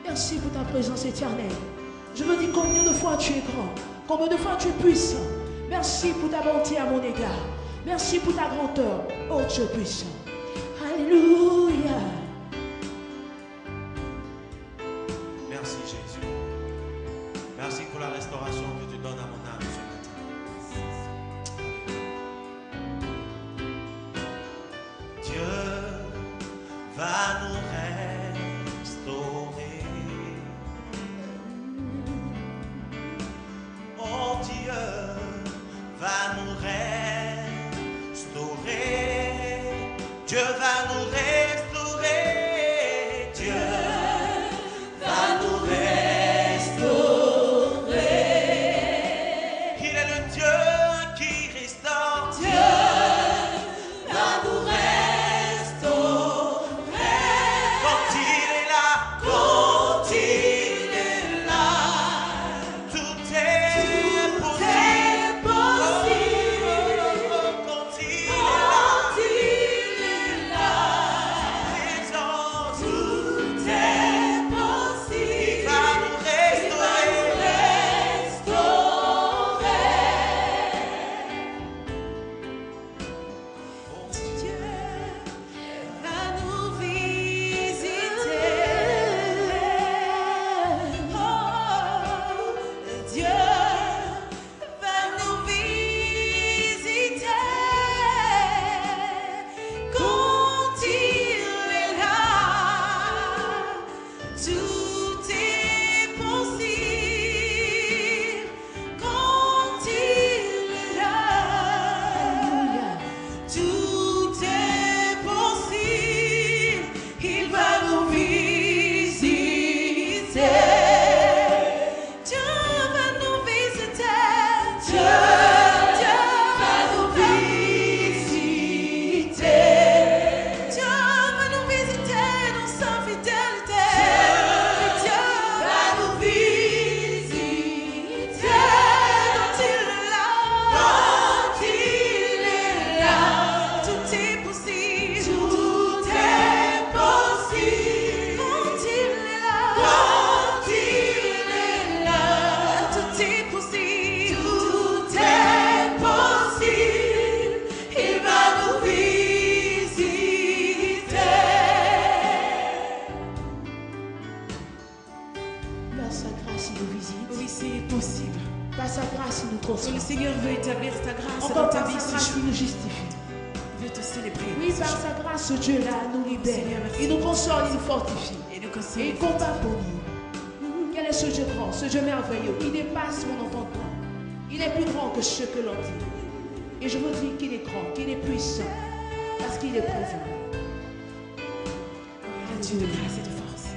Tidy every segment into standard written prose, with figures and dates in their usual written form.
Merci pour ta présence éternelle. Je me dis combien de fois tu es grand, combien de fois tu es puissant. Merci pour ta bonté à mon égard. Merci pour ta grandeur, oh Dieu puissant. Alléluia. Merci Jésus. Merci pour la restauration que tu donnes à mon âme ce matin. Dieu va nous restaurer. Oh Dieu va nous restaurer. Dieu va nous restaurer. Dieu va nous restaurer. Il est le Dieu qui restaure. Dieu va nous restaurer. Quand il est là, quand il est là, tout est possible. Quand il est là, reçoit. Le Seigneur veut établir ta grâce dans Encore ta par vie sa ce grâce, jour. il nous justifie. Il veut te célébrer. Oui, ce par jour. sa grâce, Dieu là nous libère. Seigneur, merci. Il nous console, il nous fortifie. Et nous Et console. il combat pour nous. Quel est ce Dieu grand, ce Dieu merveilleux? Il dépasse mon entendement. Il est plus grand que ce que l'on dit. Et je vous dis qu'il est grand, qu'il est puissant, parce qu'il est présent. Le Dieu de grâce et de force.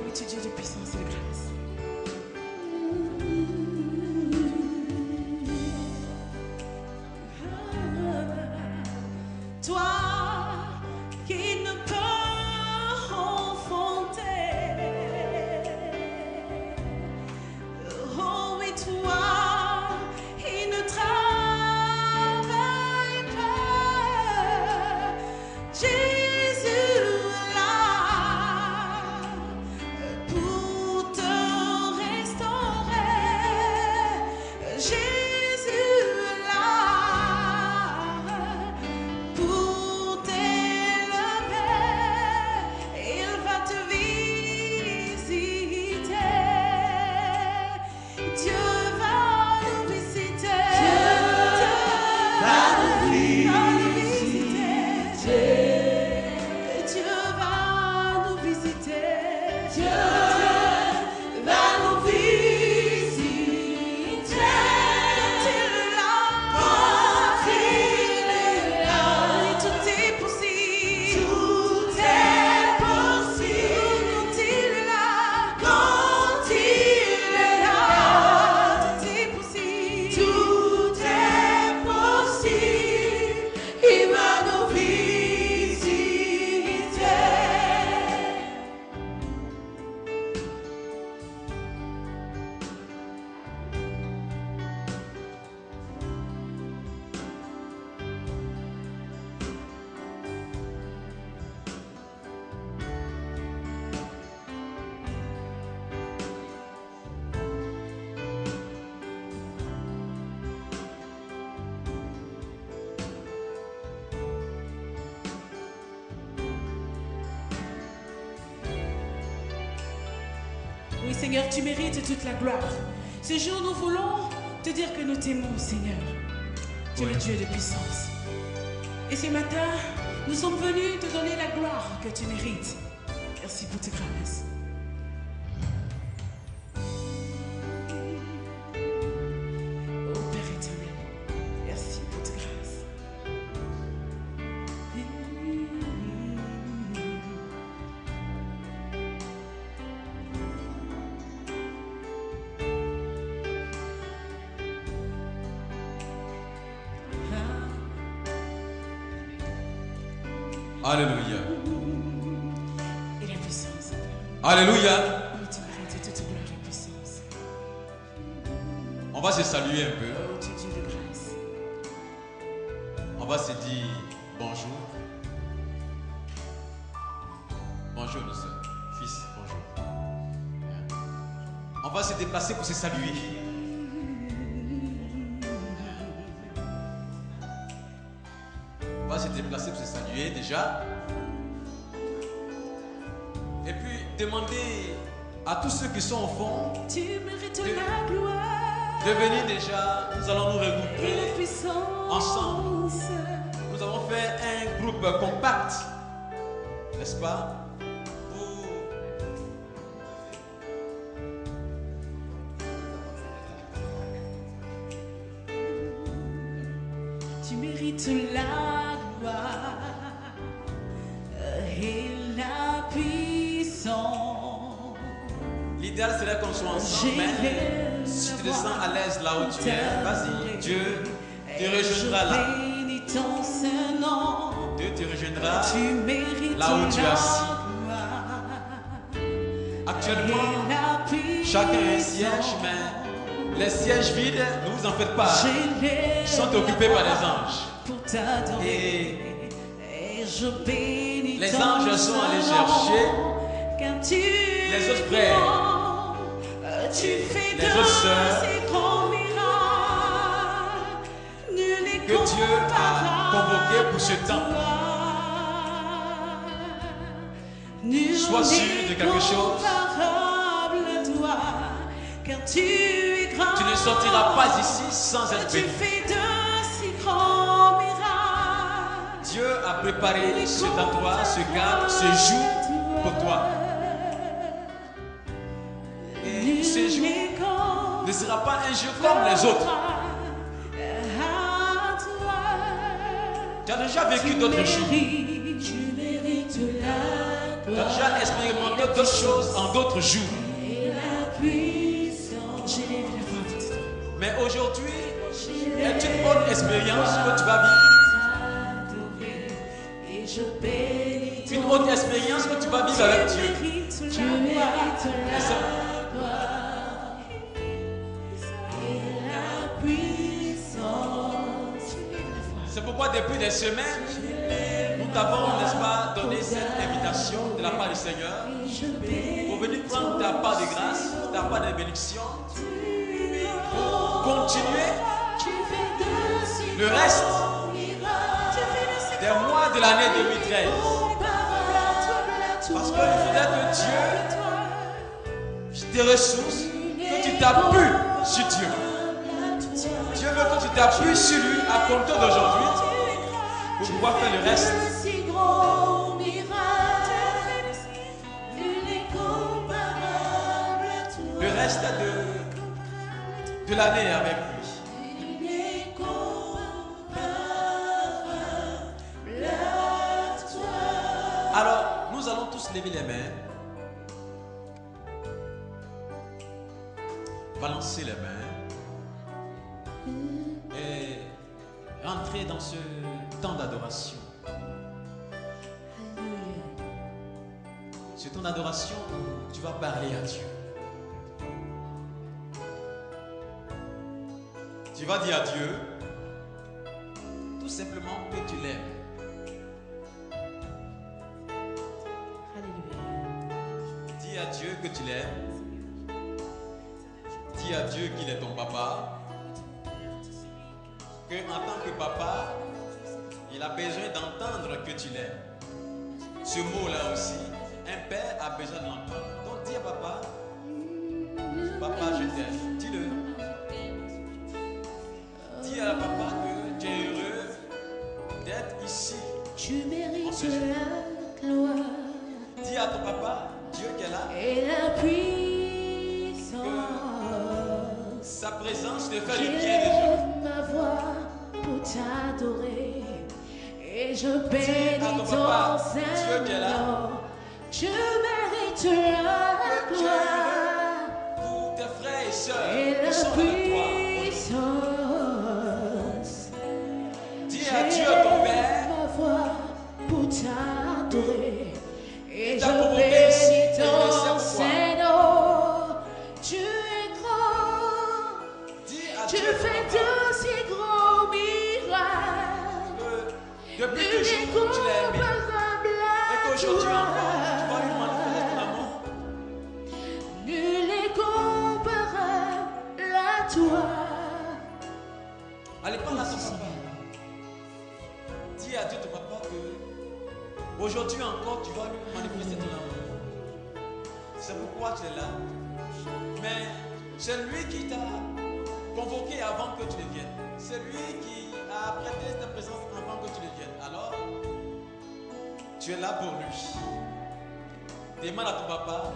Oui, tu es Dieu de puissance et de grâce. Toi qui ne peux enfanter. Oh oui, toi, il ne travaille pas. Jésus là pour te restaurer. Jésus là pour t'élever. Il va te visiter. Dieu va nous visiter. Dieu va nous visiter. Dieu va nous visiter. Dieu va nous visiter. Quand il est là, oui, tout est possible. Tout est possible. Quand il est là, quand il est là, tout est possible. Tout est possible. Il va nous visiter. Oui, Seigneur, tu mérites toute la gloire. Ce jour, nous voulons te dire que nous t'aimons, Seigneur. Tu es le Dieu de puissance. Et ce matin, nous sommes venus te donner la gloire que tu mérites. Merci pour tes grâces. Oh Père éternel, merci pour tes grâces. Alléluia. Et la puissance. Alléluia. Oui, tu mérites toute gloire et puissance. On va se saluer un peu. Oh, tu es Dieu de grâce. On va se dire bonjour. Bonjour, nos soeurs. Fils, bonjour. On va se déplacer pour se saluer. On va se déplacer pour se saluer déjà. Et puis demander à tous ceux qui sont au fond Tu mérites la gloire de venir déjà. Nous allons nous et la regrouper puissance. ensemble. Nous avons fait un groupe compact, n'est-ce pas? Tu mérites la gloire et la puissance. L'idéal serait qu'on soit ensemble, mais si tu te sens à l'aise là où tu es, vas-y, Dieu te rejoindra là. Je bénis ton Saint-Nom. Dieu te rejoindra Tu mérites là où tu es la assis. gloire Actuellement, et la puissance. chacun a un siège, mais les sièges vides, ne vous en faites pas, J'élève sont occupés par les anges. pour t'adorer. Et je bénis les ton anges sont allés Saint-Nom, chercher car tu les autres frères, tu fais les autres sœurs ces grands miracles. Nul n'est que Dieu a convoqués pour ce temps. Sois sûr de quelque chose. Car tu es sortiras pas d'ici sans être Tu béni. fais de si grands miracles. Dieu a préparé cet endroit, ce cadre, ce jour pour toi. Et ce jour ne sera pas un jour comme les autres. Tu as déjà vécu d'autres jours. Tu as déjà expérimenté d'autres choses en d'autres jours. Mais aujourd'hui, est une bonne expérience que tu vas vivre. Une autre expérience que tu vas vivre avec Dieu. C'est pourquoi depuis des semaines, nous t'avons, n'est-ce pas, donné cette invitation de la part du Seigneur pour venir prendre ta part de grâce, ta part de bénédiction, pour continuer le reste des mois de l'année 2013. Parce qu'il faudrait que Dieu te ressource, que tu t'appuies sur Dieu. Dieu veut que tu t'appuies sur lui à compter d'aujourd'hui pour pouvoir faire le reste. Le reste de l'année avec lui. Alors, nous allons tous lever les mains, balancer les mains et rentrer dans ce temps d'adoration. Ce temps d'adoration où tu vas parler à Dieu. Tu vas dire à Dieu tout simplement que tu l'aimes. Dis à Dieu que tu l'aimes. Dis à Dieu qu'il est ton papa. Que en tant que papa, il a besoin d'entendre que tu l'aimes. Ce mot-là aussi, un père a besoin de l'entendre. Donc dis à papa, papa je t'aime. Dis-le. Dis à papa que tu es heureux d'être ici. Tu mérites la gloire Dis à ton papa, Dieu qui est là, et la puissance. sa présence te fait du bien déjà. J'élève ma voix pour t'adorer et je bénis ton ton papa, Saint Dieu qui est là. nom. Tu mérites la Que tu es gloire heureux pour tes frères et sœurs et qui la sont avec toi. puissance. Dis à Dieu ton Père, Ma voix pour t'adorer et t'a je provoqué ici, bénis et il le sait ton pourquoi. Saint-Nom. Tu es grand, dis à tu Dieu ton fais papa, de si grands miracles, que depuis toujours tu l'as aimé. Et qu'aujourd'hui encore, tu vas lui manifester ton amour. nul est comparable à toi. Allez, parle à ton papa. Dis à Dieu ton papa que aujourd'hui encore tu vas lui manifester ton amour. C'est pourquoi tu es là. Mais c'est lui qui t'a convoqué avant que tu ne viennes. C'est lui qui a prêté ta présence avant que tu ne viennes. Alors, tu es là pour lui. Demande à ton papa,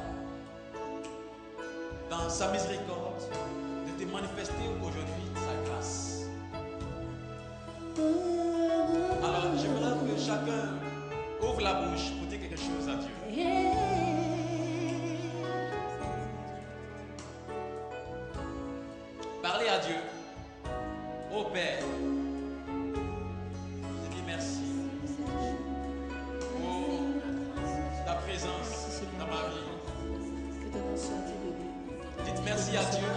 dans sa miséricorde, de te manifester aujourd'hui sa grâce. Alors, j'aimerais que chacun ouvre la bouche pour dire quelque chose à Dieu. Parlez à Dieu. Ô Père, je dis merci pour ta présence dans ma vie. Dites merci à Dieu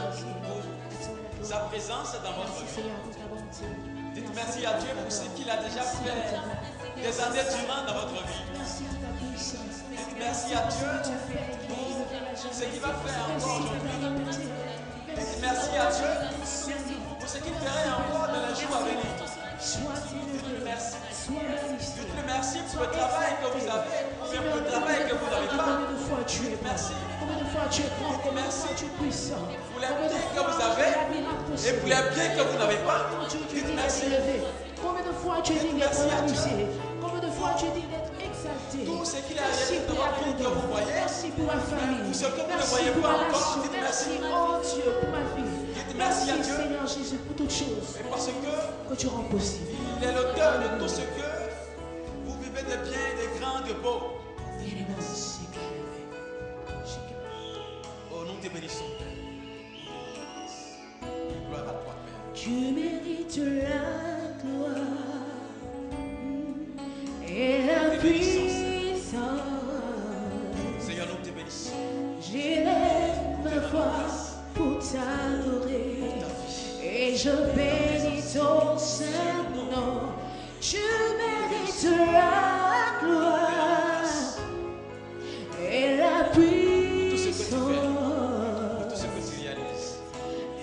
pour sa présence dans votre vie. Dites merci à Dieu pour ce qu'il a déjà fait des années durant dans votre vie. Dites merci à Dieu pour ce qu'il va faire encore aujourd'hui. Dites merci à Dieu pour ce qu'il ferait encore dans les jours à venir. Dites merci. Sois magnifié. Dites-le merci pour le travail que vous avez, pour le travail que vous n'avez pas. Combien de fois tu es bon? Merci. Combien de fois tu es grand? Combien de fois tu es puissant? Pour les biens que vous avez et pour les biens que vous n'avez pas. Dites merci. Combien de fois tu es digne d'être amusé? Combien de fois tu es digne d'être exalté? Tout ce qu'il a Merci réalisé dans pour la votre vie que grandeur. vous voyez. Merci pour ma famille. Pour ce que vous ne Merci voyez pour pas ma encore, nation. dites Merci, merci. oh Dieu, pour ma vie. Merci à Dieu. Seigneur Jésus, pour toutes choses Et parce que que tu rends possible. il est l'auteur de tout ce que vous vivez de bien, de grand, de beau. Oh, nous te bénissons, Père. Gloire à toi, Père. Tu mérites la gloire et la puissance. Seigneur, nous te bénissons. J'élève ma voix pour t'adorer et je bénis ton saint nom. Tu mérites la gloire et la puissance. Tout ce que tu réalises.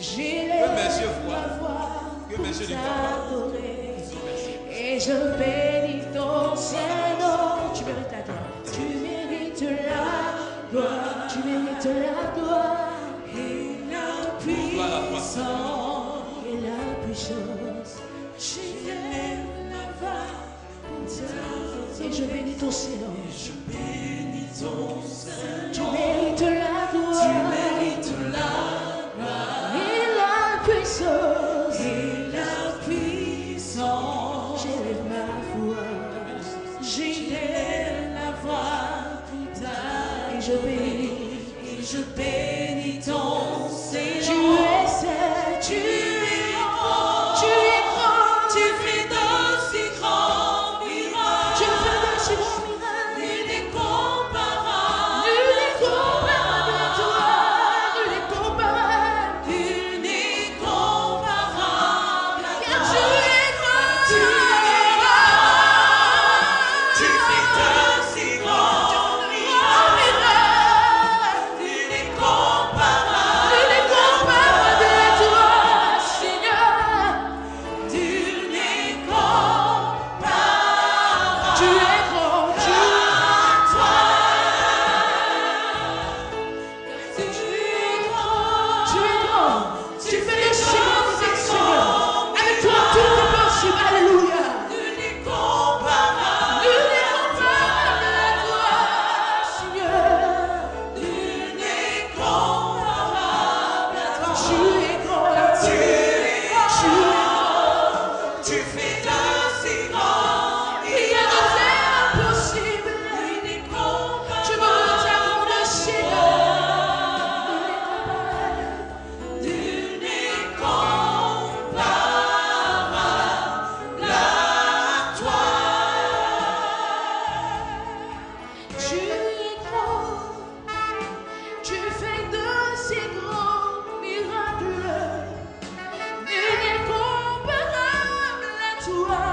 J'élève Que mes yeux voient, ma voix que pour mes yeux ne voient pas. t'adorer Nous te remercions. et je bénis ton saint nom. Tu mérites la gloire. Tu mérites la gloire. Tu mérites la gloire et la Gloire à toi, puissance. Et la puissance. J'élève ma voix pour t'adorer et je bénis ton saint nom. Tu mérites la gloire. Tu mérites la gloire et la puissance. Et la puissance. J'élève ma voix. J'élève la voix pour ta. Et je bénis ton Seigneur. Tu es saint, tu es grand. Tu es grand. Tu fais d'aussi grands miracles. Tu fais d'aussi grands miracles. Nul n'est comparable. Nul n'est comparable à toi. Nul n'est comparable. Nul n'est comparable à toi. Car tu es grand. Tu es grand. Tu fais d'aussi grands miracles. Nul n'est comparable. Nul n'est comparable à toi, Seigneur. Nul n'est comparable. Tu es grand, tu es toi. Tu es grand, tu es grand. Tu fais les choses, Seigneur. Avec toi, tout est possible. Alléluia. Nul n'est comparable. Nul n'est comparable à toi, Seigneur. Nul n'est comparable à toi. Tu es grand, tu es grand. Tu fais d'aussi grands. Rien ne t'est impossible. Nul n'est comparable. Tu me retiens le Seigneur. Nul n'est comparable à toi. Tu es grand, tu fais de si grands miracles. Nul n'est comparable à toi.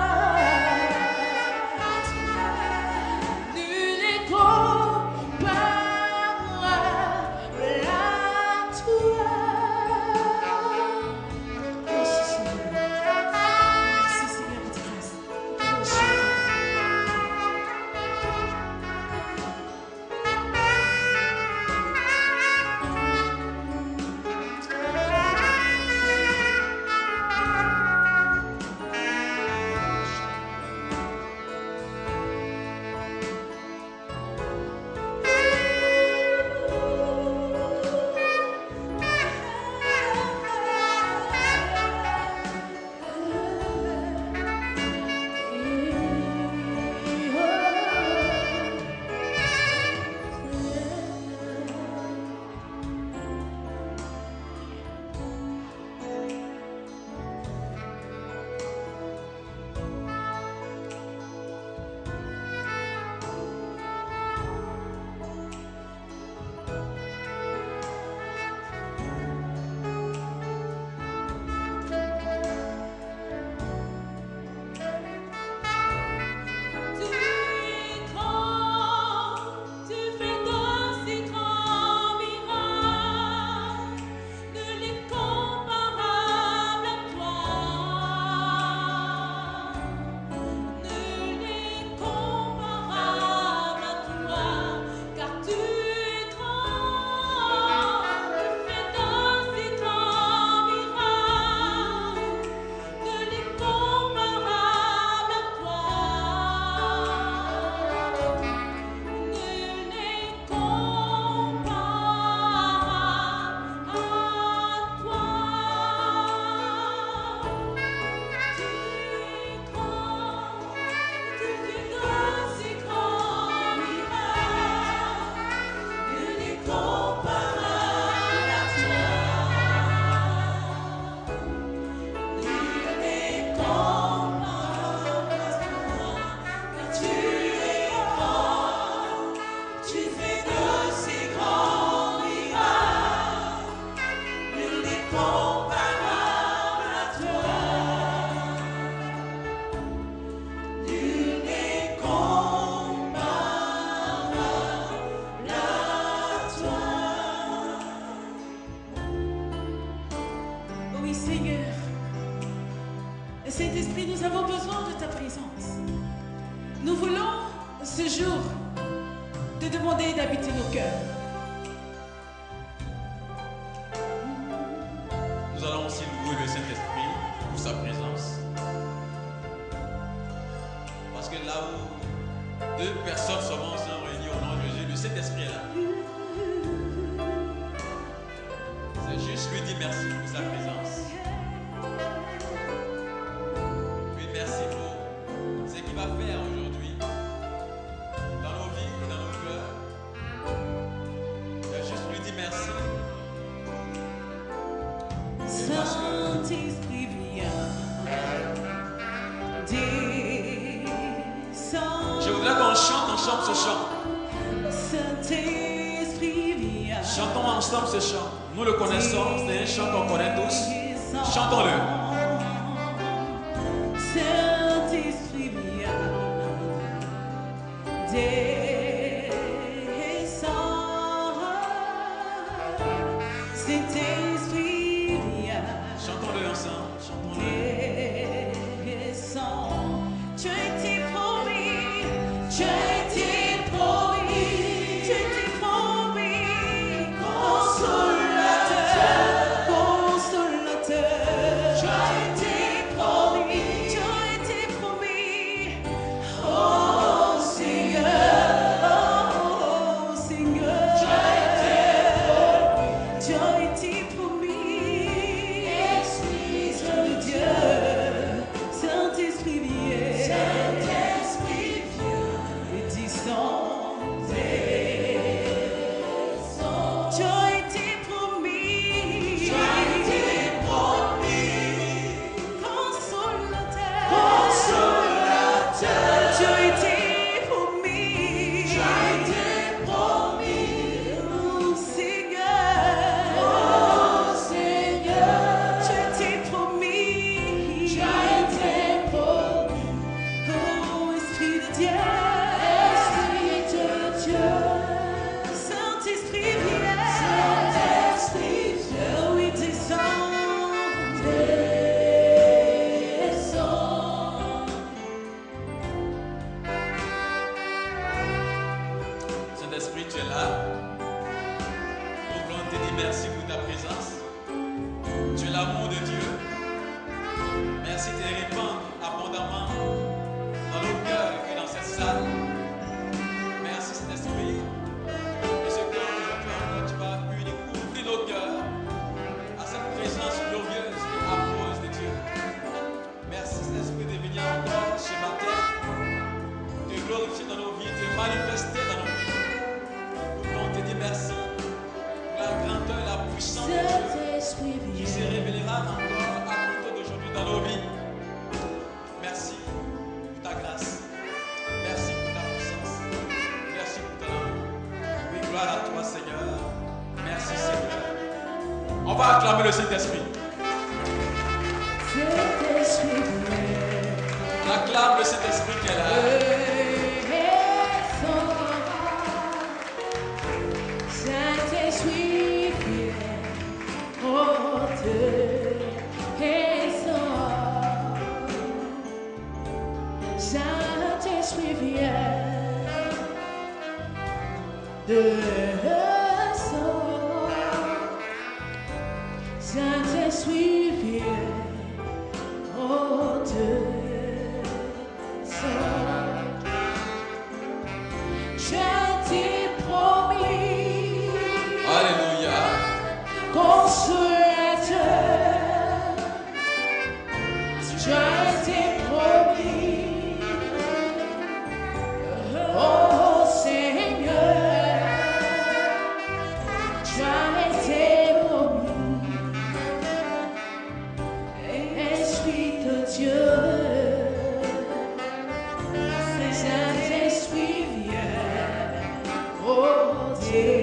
Nous voulons ce jour te demander d'habiter nos cœurs. Nous allons aussi louer le Saint-Esprit pour sa présence. Parce que là où deux personnes sont réunies au nom de Jésus, le Saint-Esprit est là. C'est juste lui dire merci pour sa présence. Lui merci pour ce qu'il va faire aujourd'hui dans nos vies et dans nos cœurs. C'est juste lui dire merci. Saint-Esprit viens, descends. Je voudrais qu'on chante ensemble ce chant. Saint-Esprit viens. Chantons ensemble ce chant. Nous le connaissons, c'est un chant qu'on connaît tous. Chantons-le. Saint-Esprit viens, descends. Saint-Esprit viens, Chantons-le ensemble. Chantons-le. descends. Tu as été promis, tu as été promis, tu as été promis, consolateur, consolateur. Tu as été promis, tu as été promis. Oh Seigneur, oh Seigneur. Tu as été promis, Esprit de Dieu, Saint-Esprit viens, Saint-Esprit viens, et descends, descends. Tu as été promis, tu as été promis, consolateur, consolateur. Tu as été promis, tu as été promis, oh Seigneur, oh Seigneur. Tu as été promis, tu as été promis, oh Esprit de Dieu, Esprit de Dieu. Saint-Esprit viens, Saint-Esprit viens, oui descends, descends. Saint-Esprit, tu es là. Nous voulons te dire merci pour ta présence. Tu es l'amour de Dieu. Merci de te répandre abondamment dans nos cœurs et dans cette salle. Merci Saint-Esprit. Et ce que aujourd'hui encore tu vas ouvrir nos cœurs à cette présence glorieuse et amoureuse de Dieu. Merci Saint-Esprit de venir encore ce matin, te glorifier dans nos vies, te manifester dans nos vies. Nous voulons te dire merci pour la grandeur et la puissance de Dieu Saint-Esprit qui se viens, révélera encore à compter d'aujourd'hui dans nos vies. Merci pour ta grâce. Merci pour ta puissance. Merci pour ton amour. Oui, gloire à toi, Seigneur. Merci, Seigneur. On va acclamer le Saint-Esprit. Saint-Esprit viens. On acclame le Saint-Esprit qui est là. Saint-Esprit viens, oh descends. Saint-Esprit viens, descends. Saint-Esprit viens, oh descends. Je t'ai promis, Alléluia. consolateur, tu as été promis, oh Seigneur, tu as été promis, Esprit de Dieu, Saint-Esprit viens, oh descends.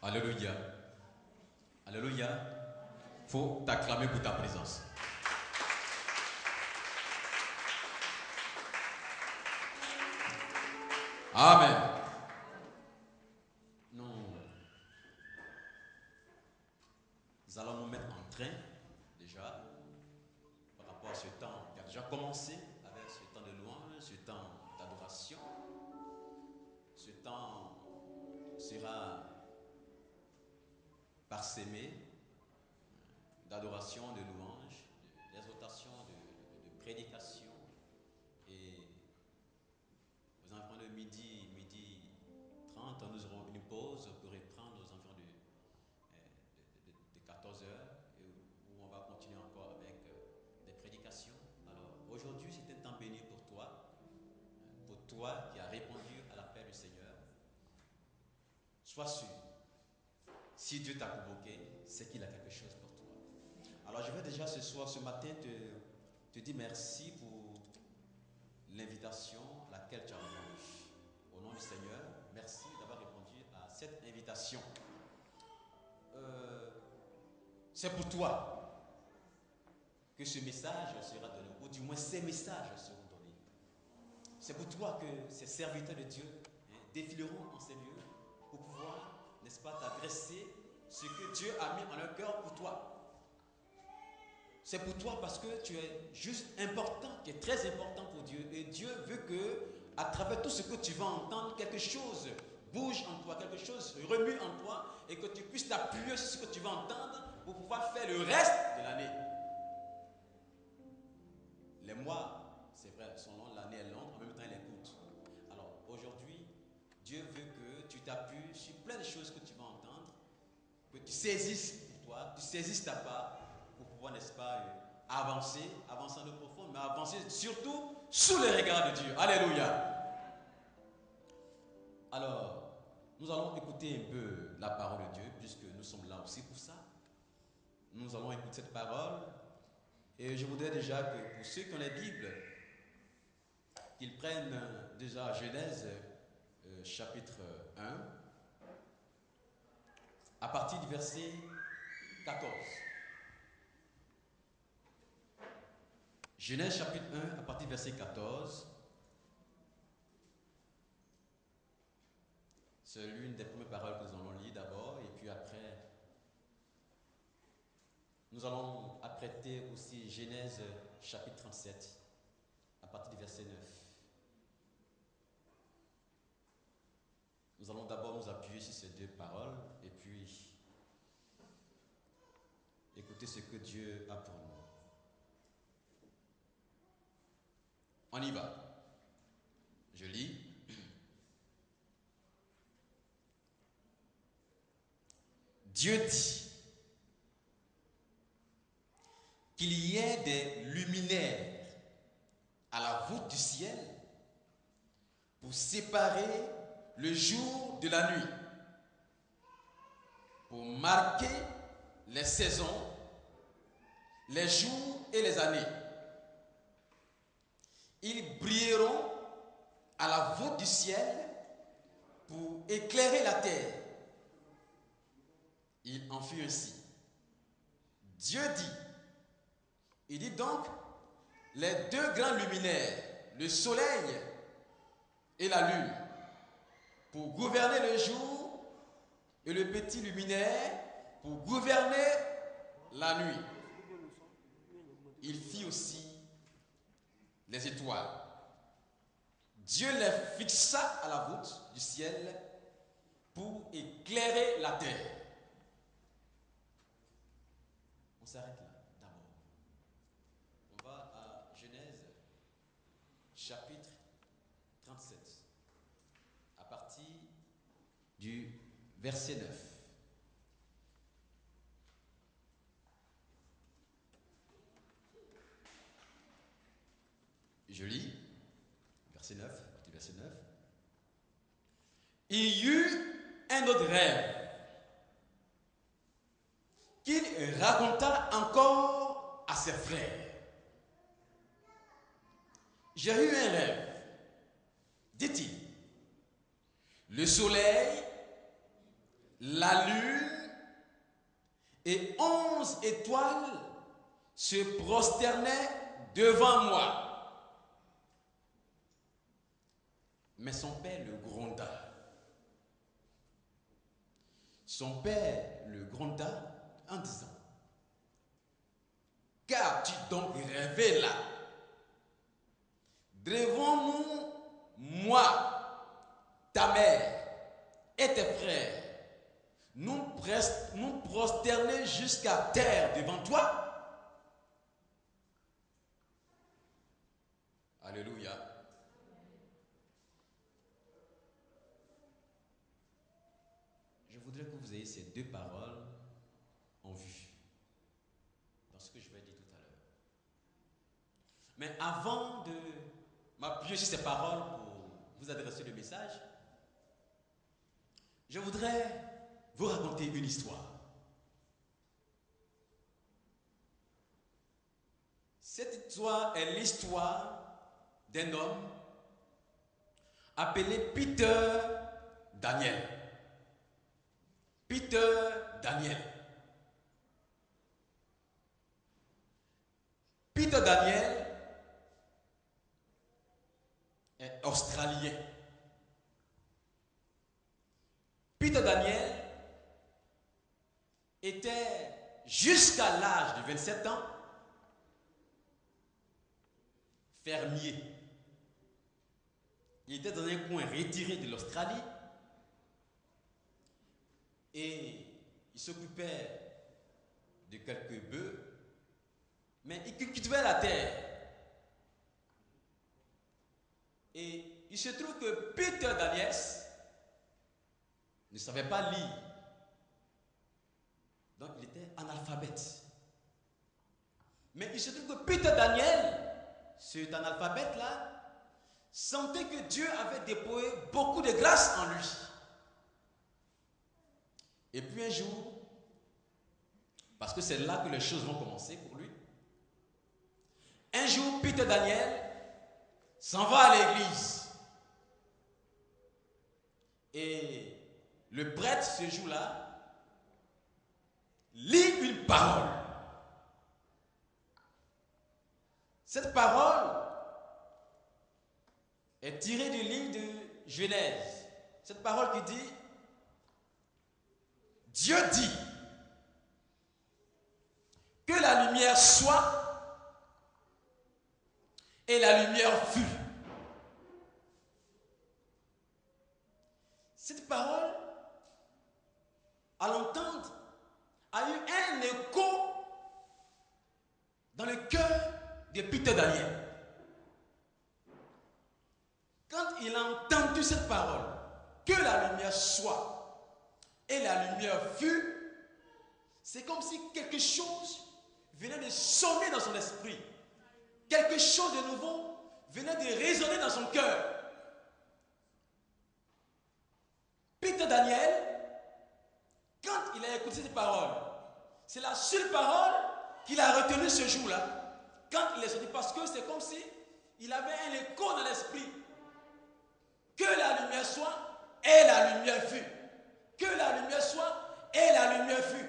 Alléluia. Alléluia. Faut t'acclamer pour ta présence. Amen. Nous allons nous mettre en train déjà par rapport à ce temps qui a déjà commencé avec ce temps de louange, ce temps d'adoration. Ce temps sera parsemé d'adoration, de louange, d'exhortation, de prédication. Et aux environs de midi 30, nous aurons une pause pour reprendre aux environs de 14 heures, où on va continuer encore avec des prédications. Alors aujourd'hui, c'est un temps béni pour toi qui as répondu à l'appel du Seigneur. Sois sûr, si Dieu t'a convoqué, c'est qu'il a quelque chose pour toi. Alors je vais déjà ce matin te dire merci pour l'invitation à laquelle tu as répondu. Au nom du Seigneur, merci d'avoir répondu à cette invitation. C'est pour toi que ce message sera donné, ou du moins ces messages seront donnés. C'est pour toi que ces serviteurs de Dieu défileront en ces lieux pour pouvoir, n'est-ce pas, t'adresser ce que Dieu a mis en leur cœur pour toi. C'est pour toi parce que tu es juste important, qui est très important pour Dieu. Et Dieu veut que, à travers tout ce que tu vas entendre, quelque chose bouge en toi, quelque chose remue en toi, et que tu puisses t'appuyer sur ce que tu vas entendre pour pouvoir faire le reste de l'année. Les mois, c'est vrai, sont longs, l'année est longue, en même temps elle est courte. Alors aujourd'hui, Dieu veut que tu t'appuies sur plein de choses que tu vas entendre, que tu saisisses pour toi, tu saisisses ta part, pour pouvoir, n'est-ce pas, avancer en eau profonde, mais avancer surtout sous les regards de Dieu. Alléluia. Alors, nous allons écouter un peu la parole de Dieu, puisque nous sommes là aussi pour ça. Nous allons écouter cette parole. Et je voudrais déjà que pour ceux qui ont les Bibles, qu'ils prennent déjà Genèse chapitre 1, à partir du verset 14. Genèse chapitre 1, à partir du verset 14. C'est l'une des premières paroles que nous allons lire d'abord, et puis après, nous allons apprêter aussi Genèse chapitre 37, à partir du verset 9. Nous allons d'abord nous appuyer sur ces deux paroles, et puis écouter ce que Dieu a pour nous. On y va. Je lis. Dieu dit qu'il y ait des luminaires à la voûte du ciel pour séparer le jour de la nuit, pour marquer les saisons, les jours et les années. Ils brilleront à la voûte du ciel pour éclairer la terre. Il en fut ainsi. Dieu il dit donc, les deux grands luminaires, le soleil et la lune, pour gouverner le jour, et le petit luminaire pour gouverner la nuit. Il fit aussi les étoiles. Dieu les fixa à la voûte du ciel pour éclairer la terre. On s'arrête là d'abord. On va à Genèse chapitre 37 à partir du verset 9. Je lis, verset 9, verset 9. Il y eut un autre rêve qu'il raconta encore à ses frères. J'ai eu un rêve, dit-il. Le soleil, la lune et 11 étoiles se prosternaient devant moi. Mais son père le gronda. Son père le gronda en disant: qu'as-tu donc rêvé là? Devons-nous, moi, ta mère et tes frères, nous prosterner jusqu'à terre devant toi? Alléluia. Je voudrais que vous ayez ces deux paroles en vue dans ce que je vais dire tout à l'heure. Mais avant de m'appuyer sur ces paroles pour vous adresser le message, je voudrais vous raconter une histoire. Cette histoire est l'histoire d'un homme appelé Peter Daniel. Peter Daniel. Peter Daniel est australien. Peter Daniel était jusqu'à l'âge de 27 ans fermier. Il était dans un coin retiré de l'Australie et il s'occupait de quelques bœufs, mais il cultivait la terre. Et il se trouve que Peter Daniel ne savait pas lire. Donc il était analphabète. Mais il se trouve que Peter Daniel, cet analphabète-là, sentait que Dieu avait déployé beaucoup de grâce en lui. Et puis un jour, parce que c'est là que les choses vont commencer pour lui, un jour Peter Daniel s'en va à l'église. Et le prêtre, ce jour-là, lit une parole. Cette parole est tirée du livre de Genèse. Cette parole qui dit: Dieu dit que la lumière soit, et la lumière fut. Cette parole, à l'entendre, a eu un écho dans le cœur de Peter Daniel. Quand il a entendu cette parole, que la lumière soit et la lumière fut, c'est comme si quelque chose venait de sonner dans son esprit. Quelque chose de nouveau venait de résonner dans son cœur. Peter Daniel, quand il a écouté cette parole, c'est la seule parole qu'il a retenue ce jour-là. Quand il est sorti, parce que c'est comme si il avait un écho dans l'esprit. Que la lumière soit et la lumière fut. Que la lumière soit et la lumière fut.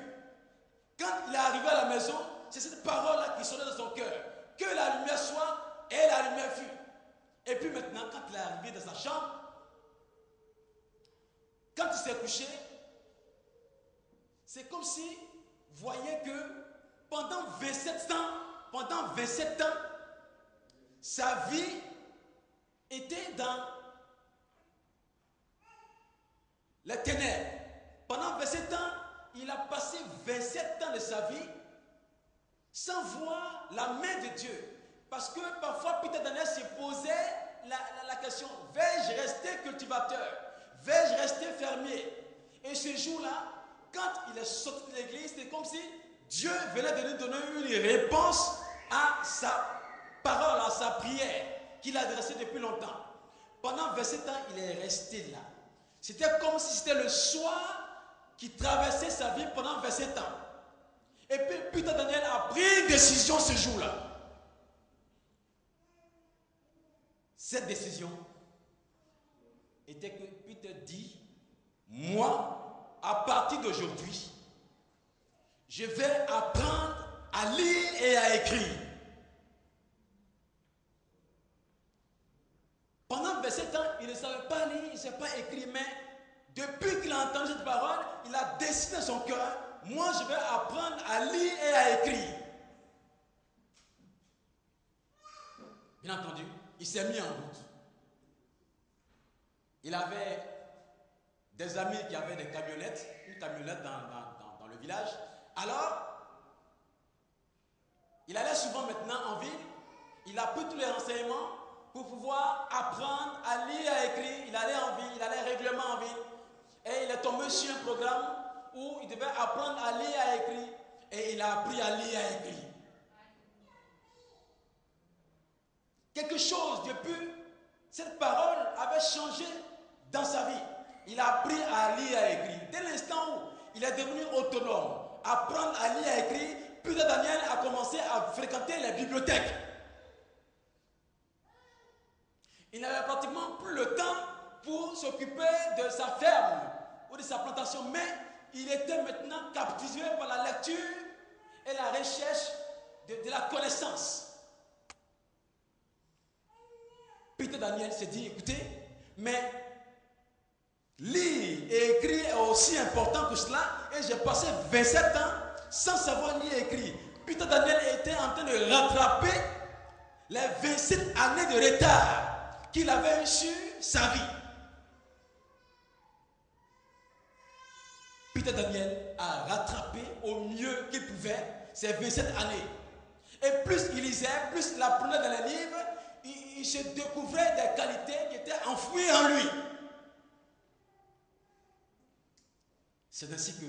Quand il est arrivé à la maison, c'est cette parole-là qui sonnait dans son cœur. Que la lumière soit et la lumière fut. Et puis maintenant, quand il est arrivé dans sa chambre, quand il s'est couché, c'est comme si vous voyez que pendant 27 ans, sa vie était dans les ténèbres. Pendant 27 ans, il a passé 27 ans de sa vie sans voir la main de Dieu. Parce que parfois, Peter Daniel se posait la question: vais-je rester cultivateur? Vais-je rester fermier? Et ce jour-là, quand il est sorti de l'église, c'était comme si Dieu venait de lui donner une réponse à sa parole, à sa prière qu'il a adressée depuis longtemps. Pendant 27 ans, il est resté là. C'était comme si c'était le soir qui traversait sa vie pendant 27 ans. Et puis Peter Daniel a pris une décision ce jour-là. Cette décision était que Peter dit: moi, à partir d'aujourd'hui, je vais apprendre à lire et à écrire. Pendant 27 ans, il ne savait pas lire, il ne savait pas écrire, mais depuis qu'il a entendu cette parole, il a décidé dans son cœur, moi je vais apprendre à lire et à écrire. Bien entendu, il s'est mis en route. Il avait des amis qui avaient des camionnettes, une camionnette dans le village. Alors, il allait souvent maintenant en ville, il a pris tous les renseignements pour pouvoir apprendre à lire et à écrire. Il allait en ville, il allait régulièrement en ville. Et il est tombé sur un programme où il devait apprendre à lire et à écrire. Et il a appris à lire et à écrire. Quelque chose depuis cette parole avait changé dans sa vie. Il a appris à lire et à écrire. Dès l'instant où il est devenu autonome, apprendre à lire et à écrire, Peter Daniel a commencé à fréquenter les bibliothèques. Il n'avait pratiquement plus le temps pour s'occuper de sa ferme ou de sa plantation, mais il était maintenant captivé par la lecture et la recherche de la connaissance. Peter Daniel s'est dit, écoutez, mais lire et écrire est aussi important que cela, et j'ai passé 27 ans sans savoir lire et écrire. Peter Daniel était en train de rattraper les 27 années de retard qu'il avait sur sa vie. Peter Daniel a rattrapé au mieux qu'il pouvait ces 27 années. Et plus il lisait, plus il apprenait dans les livres, il se découvrait des qualités qui étaient enfouies en lui. C'est ainsi que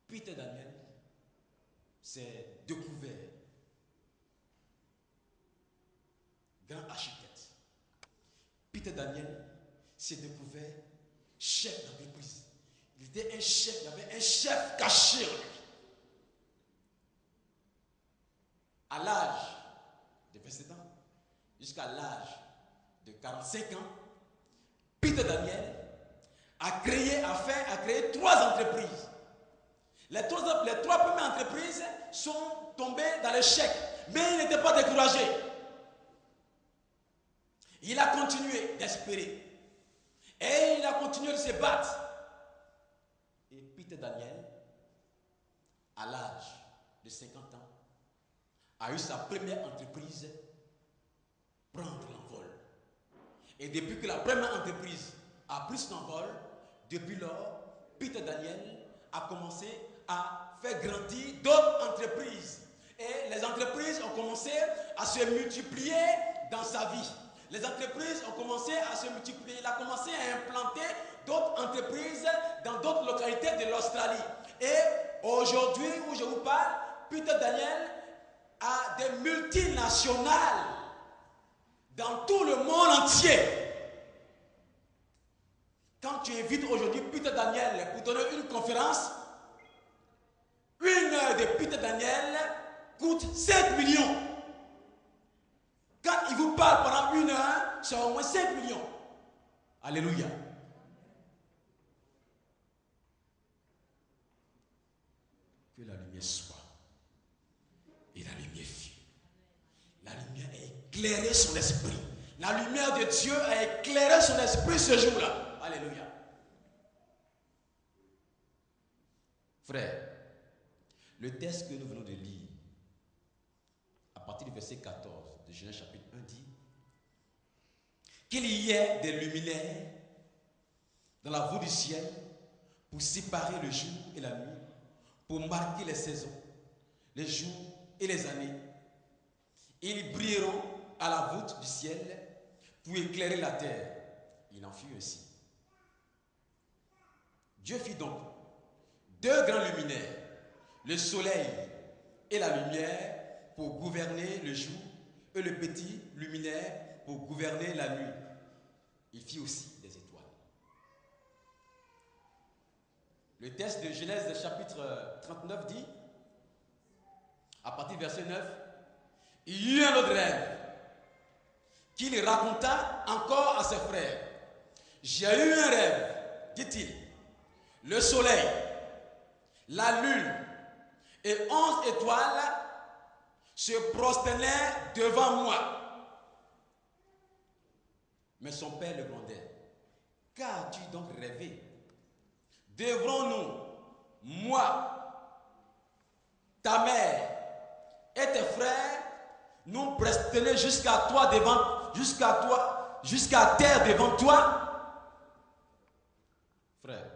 Peter Daniel s'est découvert grand architecte. Peter Daniel s'est découvert chef d'entreprise. Il était un chef, il y avait un chef caché en lui. À l'âge de 27 ans, jusqu'à l'âge de 45 ans, Peter Daniel a créé 3 entreprises. Les trois premières entreprises sont tombées dans l'échec, mais il n'était pas découragé. Il a continué d'espérer. Et il a continué de se battre. Et Peter Daniel, à l'âge de 50 ans, a eu sa première entreprise prendre l'envol. Et depuis que la première entreprise a pris son envol, depuis lors, Peter Daniel a commencé à faire grandir d'autres entreprises. Et les entreprises ont commencé à se multiplier dans sa vie. Les entreprises ont commencé à se multiplier. Il a commencé à implanter d'autres entreprises dans d'autres localités de l'Australie. Et aujourd'hui, où je vous parle, Peter Daniel a des multinationales dans tout le monde entier. Quand tu invites aujourd'hui Peter Daniel pour donner une conférence, 1 heure de Peter Daniel coûte 7 millions. Quand il vous parle pendant 1 heure, c'est au moins 5 millions. Alléluia. Que la lumière soit. Et la lumière fut. La lumière a éclairé son esprit. La lumière de Dieu a éclairé son esprit ce jour-là. Alléluia. Frère, le texte que nous venons de lire, à partir du verset 14 de Genèse chapitre 1 dit qu'il y ait des luminaires dans la voûte du ciel pour séparer le jour et la nuit, pour marquer les saisons, les jours et les années. Ils brilleront à la voûte du ciel pour éclairer la terre. Il en fut ainsi. Dieu fit donc 2 grands luminaires, le soleil et la lumière, pour gouverner le jour, et le petit luminaire pour gouverner la nuit. Il fit aussi des étoiles. Le texte de Genèse chapitre 39 dit, à partir du verset 9, il y eut un autre rêve qu'il raconta encore à ses frères. J'ai eu un rêve, dit-il. le soleil, la lune et 11 étoiles se prosternaient devant moi. Mais son père le grondait. Qu'as-tu donc rêvé? Devrons-nous, moi, ta mère et tes frères, nous prosterner jusqu'à terre devant toi? Frère,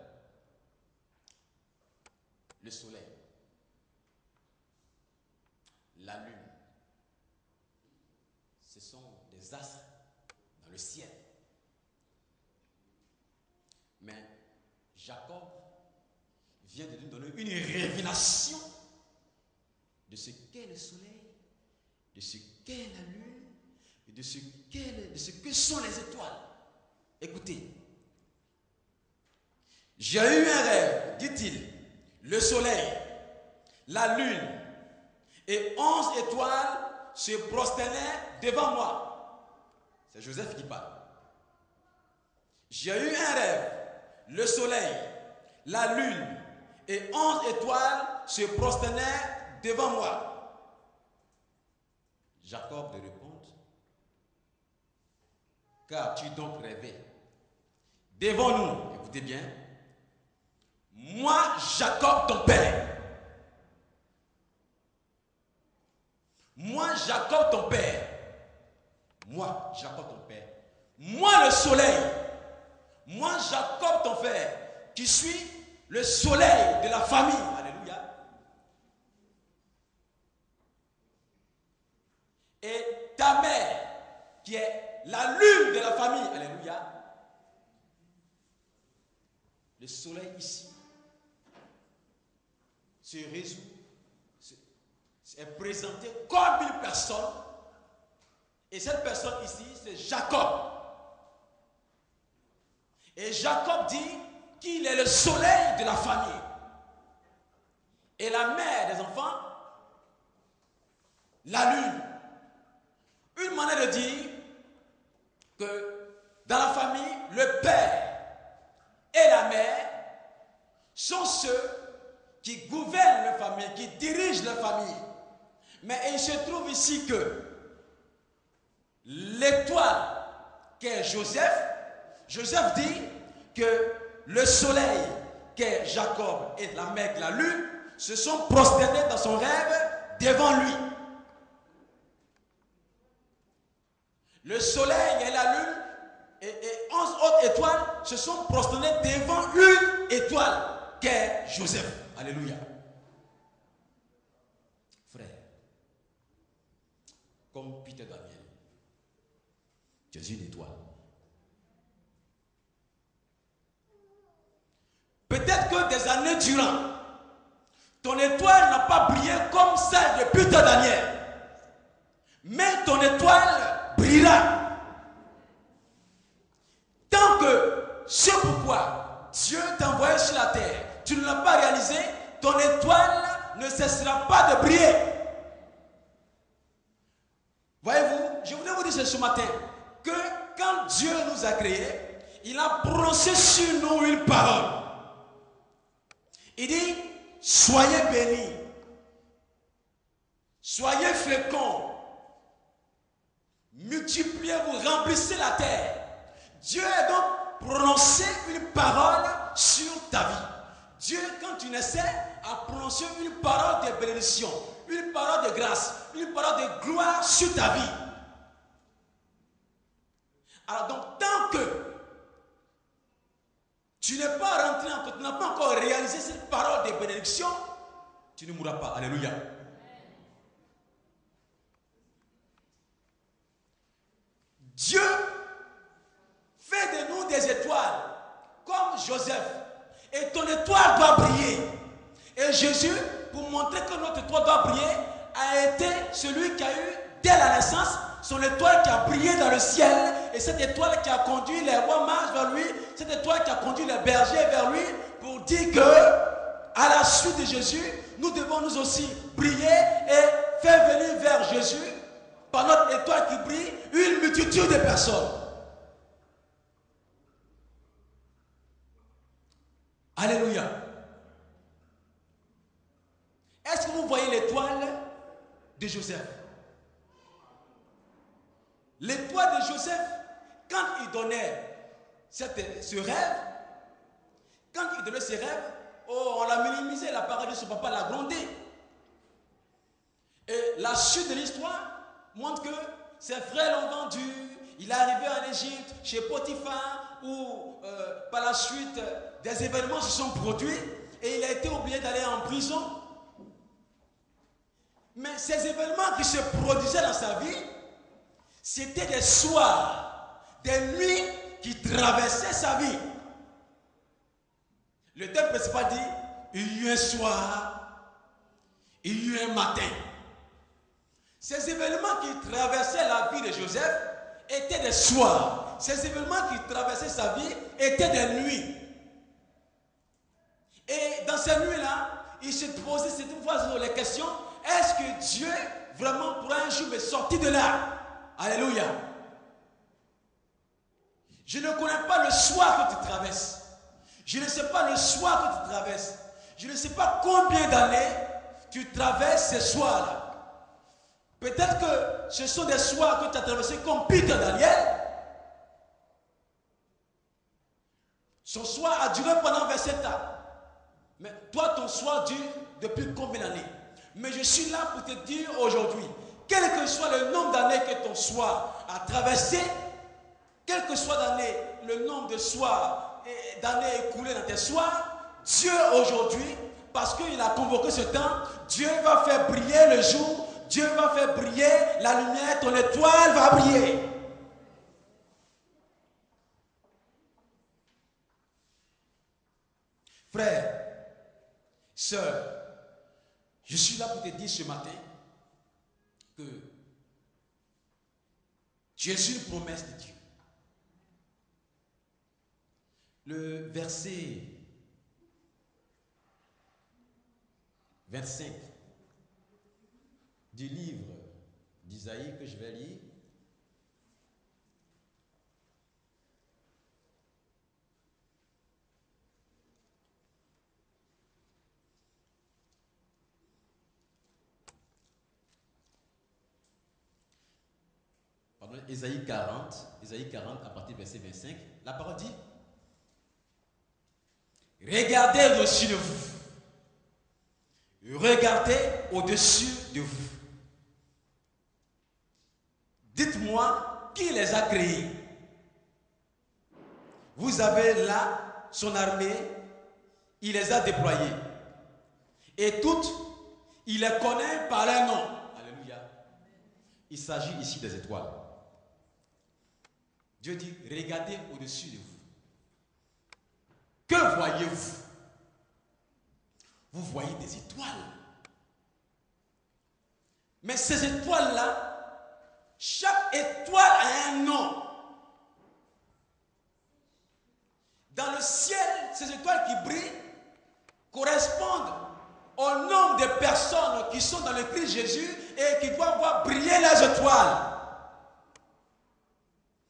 le soleil, la lune, ce sont des astres dans le ciel. Mais Jacob vient de nous donner une révélation de ce qu'est le soleil, de ce qu'est la lune, et de ce que sont les étoiles. Écoutez, j'ai eu un rêve, dit-il, le soleil, la lune et 11 étoiles se prosternaient devant moi. C'est Joseph qui parle. J'ai eu un rêve, le soleil, la lune et 11 étoiles se prosternaient devant moi. Jacob de répondre, qu'as-tu donc rêvé? Devant nous, écoutez bien, moi Jacob ton père, moi Jacob ton père, moi Jacob ton père, moi le soleil, moi Jacob ton père, qui suis le soleil de la famille. Alléluia. Et ta mère, qui est la lune de la famille. Alléluia. Le soleil ici se résout, est présenté comme une personne. Et cette personne ici, c'est Jacob. Et Jacob dit qu'il est le soleil de la famille. Et la mère des enfants, la lune. Une manière de dire que dans la famille, le père et la mère sont ceux qui gouvernent la famille, qui dirigent la famille. Mais il se trouve ici que l'étoile qu'est Joseph, Joseph dit que le soleil qu'est Jacob et la mère de la lune se sont prosternés dans son rêve devant lui. Le soleil et la lune et 11 autres étoiles se sont prosternés devant une étoile qu'est Joseph. Alléluia. Frère, comme Peter Daniel, tu es une étoile. Peut-être que des années durant, ton étoile n'a pas brillé comme celle de Peter Daniel. Mais ton étoile brillera. Tant que c'est pourquoi Dieu t'a envoyé sur la terre, tu ne l'as pas réalisé, ton étoile ne cessera pas de briller. Voyez-vous, je voulais vous dire ce matin que quand Dieu nous a créés, il a prononcé sur nous une parole. Il dit, soyez bénis, soyez féconds, multipliez-vous, remplissez la terre. Dieu a donc prononcé une parole sur ta vie. Dieu, quand tu naissais, a prononcé une parole de bénédiction, une parole de grâce, une parole de gloire sur ta vie. Alors donc, tant que tu n'es pas rentré encore, tu n'as pas encore réalisé cette parole de bénédiction, tu ne mourras pas. Alléluia. Dieu fait de nous des étoiles, comme Joseph. Et ton étoile doit briller. Et Jésus, pour montrer que notre étoile doit briller, a été celui qui a eu, dès la naissance, son étoile qui a brillé dans le ciel. Et cette étoile qui a conduit les rois mages vers lui, cette étoile qui a conduit les bergers vers lui, pour dire que, à la suite de Jésus, nous devons nous aussi briller et faire venir vers Jésus, par notre étoile qui brille, une multitude de personnes. Alléluia. Est-ce que vous voyez l'étoile de Joseph? L'étoile de Joseph, quand il donnait ce rêve, on l'a minimisé, la parole de son papa l'a grondé. Et la suite de l'histoire montre que ses frères l'ont vendu, il est arrivé en Égypte, chez Potiphar, où par la suite des événements se sont produits et il a été obligé d'aller en prison. Mais ces événements qui se produisaient dans sa vie, c'était des soirs, des nuits qui traversaient sa vie. Le texte principal dit, il y eut un soir, il y eut un matin. Ces événements qui traversaient la vie de Joseph étaient des soirs. Ces événements qui traversaient sa vie étaient des nuits. Et dans ces nuits-là, il se posait cette fois les questions, est-ce que Dieu vraiment pourra un jour me sortir de là? Alléluia. Je ne connais pas le soir que tu traverses. Je ne sais pas le soir que tu traverses. Je ne sais pas combien d'années tu traverses ces soirs-là. Peut-être que ce sont des soirs que tu as traversés comme Peter Daniel. Son soir a duré pendant 27 ans. Mais toi, ton soir dure depuis combien d'années? Mais je suis là pour te dire aujourd'hui, quel que soit le nombre d'années que ton soir a traversé, quel que soit le nombre de soirs et d'années écoulées dans tes soirs, Dieu aujourd'hui, parce qu'il a convoqué ce temps, Dieu va faire briller le jour, Dieu va faire briller la lumière, ton étoile va briller. Frère, sœur, je suis là pour te dire ce matin que tu es une promesse de Dieu. Le verset 25 du livre d'Isaïe que je vais lire. Pardon, Isaïe 40 à partir du verset 25, la parole dit: regardez au-dessus de vous. Regardez au-dessus de vous. Dites-moi qui les a créés. Vous avez là son armée, il les a déployées. Et toutes, il les connaît par leur nom. Alléluia. Il s'agit ici des étoiles. Dieu dit, regardez au-dessus de vous. Que voyez-vous? Vous voyez des étoiles. Mais ces étoiles-là, chaque étoile a un nom. Dans le ciel, ces étoiles qui brillent correspondent au nombre de personnes qui sont dans le Christ Jésus et qui doivent voir briller les étoiles.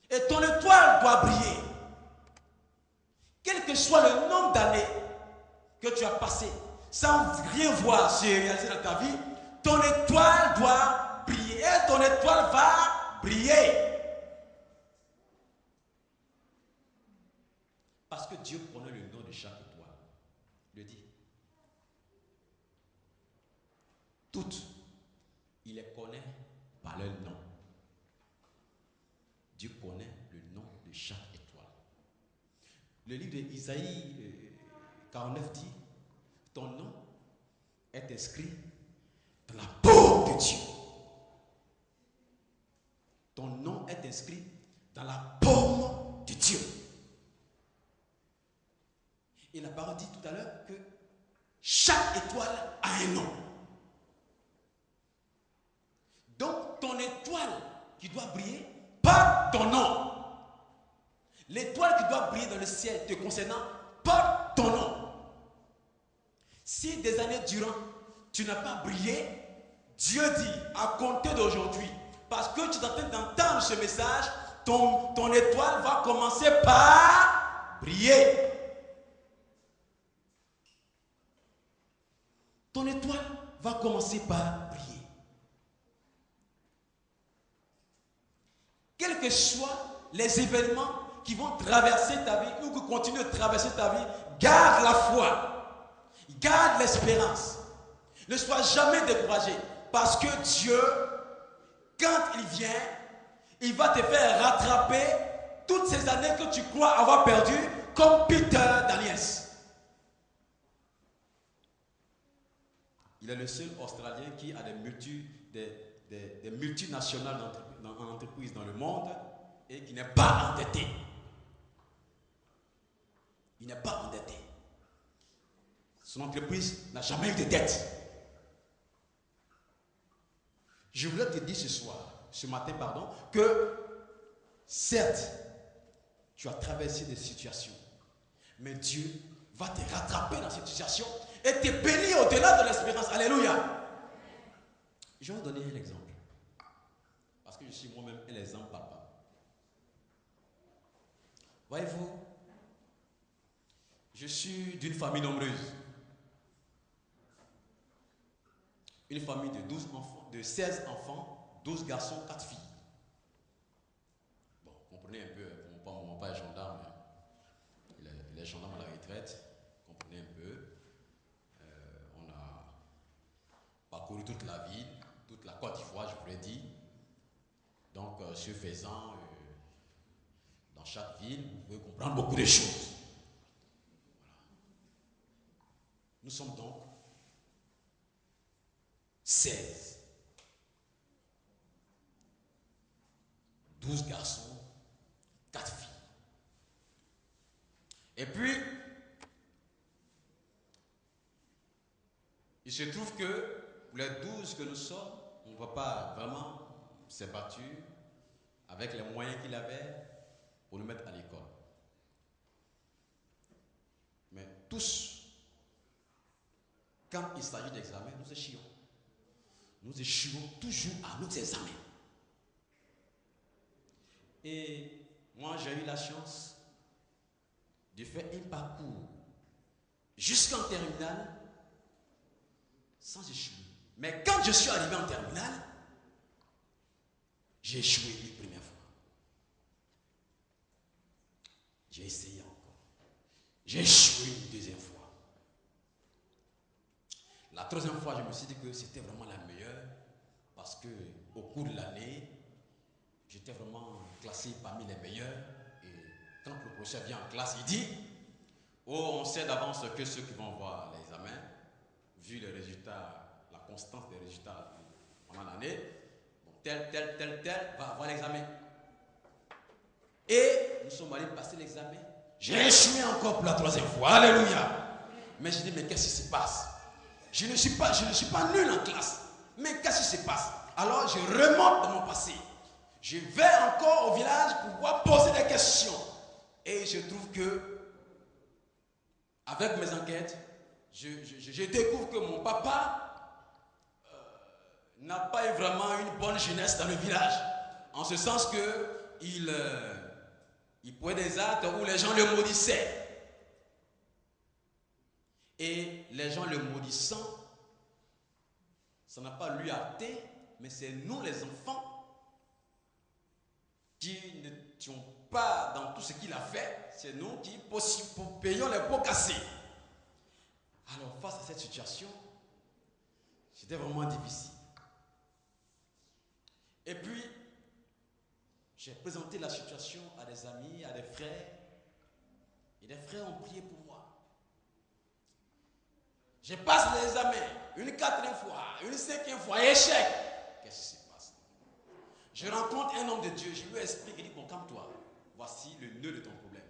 Et ton étoile doit briller. Quel que soit le nombre d'années que tu as passé sans rien voir se réaliser dans ta vie, ton étoile doit briller. Et ton étoile va briller. Parce que Dieu connaît le nom de chaque étoile. Il le dit. Toutes, il les connaît par leur nom. Dieu connaît le nom de chaque étoile. Le livre d'Isaïe 49 dit, ton nom est inscrit dans la paume de Dieu. Ton nom est inscrit dans la paume de Dieu. Et la parole dit tout à l'heure que chaque étoile a un nom. Donc ton étoile qui doit briller porte ton nom. L'étoile qui doit briller dans le ciel te concernant porte ton nom. Si des années durant, tu n'as pas brillé, Dieu dit, à compter d'aujourd'hui, parce que tu es en train d'entendre ce message, ton étoile va commencer par briller. ton étoile va commencer par briller. Quels que soient les événements qui vont traverser ta vie ou qui continuent de traverser ta vie, garde la foi, garde l'espérance. Ne sois jamais découragé parce que Dieu, quand il vient, il va te faire rattraper toutes ces années que tu crois avoir perdues comme Peter Daniels. Il est le seul Australien qui a des multinationales d'entreprises dans le monde et qui n'est pas endetté. Il n'est pas endetté. Son entreprise n'a jamais eu de dette. Je voulais te dire ce matin, que certes, tu as traversé des situations, mais Dieu va te rattraper dans cette situation et te bénir au-delà de l'espérance. Alléluia. Je vais vous donner un exemple. Parce que je suis moi-même un exemple papa. Voyez-vous, je suis d'une famille nombreuse. Une famille de 12 enfants, de 16 enfants, 12 garçons, 4 filles. Bon, comprenez un peu, mon père est gendarme. Il est gendarme à la retraite. Comprenez un peu. On a parcouru toute la ville, toute la Côte d'Ivoire, je vous l'ai dit. Donc, ce faisant, dans chaque ville, vous pouvez comprendre beaucoup de choses. Voilà. Nous sommes donc 16. 12 garçons, 4 filles. Et puis, il se trouve que pour les 12 que nous sommes, on ne va pas vraiment s'est battu avec les moyens qu'il avait pour nous mettre à l'école. Mais tous, quand il s'agit d'examen, nous échouons. Nous échouons toujours à nos examens. Et moi, j'ai eu la chance de faire un parcours jusqu'en terminale sans échouer. Mais quand je suis arrivé en terminale, j'ai échoué une première fois. J'ai essayé encore. J'ai échoué une deuxième fois. La troisième fois, je me suis dit que c'était vraiment la meilleure parce que au cours de l'année, j'étais vraiment classé parmi les meilleurs. Et quand le professeur vient en classe, il dit: oh, on sait d'avance que ceux qui vont voir l'examen, vu les résultats, la constance des résultats pendant l'année, bon, tel va avoir l'examen. Et nous sommes allés passer l'examen. J'ai échoué encore pour la troisième fois. Alléluia. Mais je dis: mais qu'est-ce qui se passe? Je ne suis pas nul en classe. Mais qu'est-ce qui se passe? Alors je remonte dans mon passé. Je vais encore au village pour pouvoir poser des questions. Et je trouve que, avec mes enquêtes, je découvre que mon papa n'a pas eu vraiment une bonne jeunesse dans le village. En ce sens qu'il pouvait des actes où les gens le maudissaient. Et les gens le maudissant, ça n'a pas lui hâté, mais c'est nous les enfants qui n'étions pas dans tout ce qu'il a fait. C'est nous qui payons les pots cassés. Alors face à cette situation, c'était vraiment difficile. Et puis, j'ai présenté la situation à des amis, à des frères. Et les frères ont prié pour moi. Je passe l'examen une quatrième fois, une cinquième fois, échec. Qu'est-ce qui se passe? Je rencontre un homme de Dieu, je lui explique, il dit: bon, calme-toi, voici le nœud de ton problème.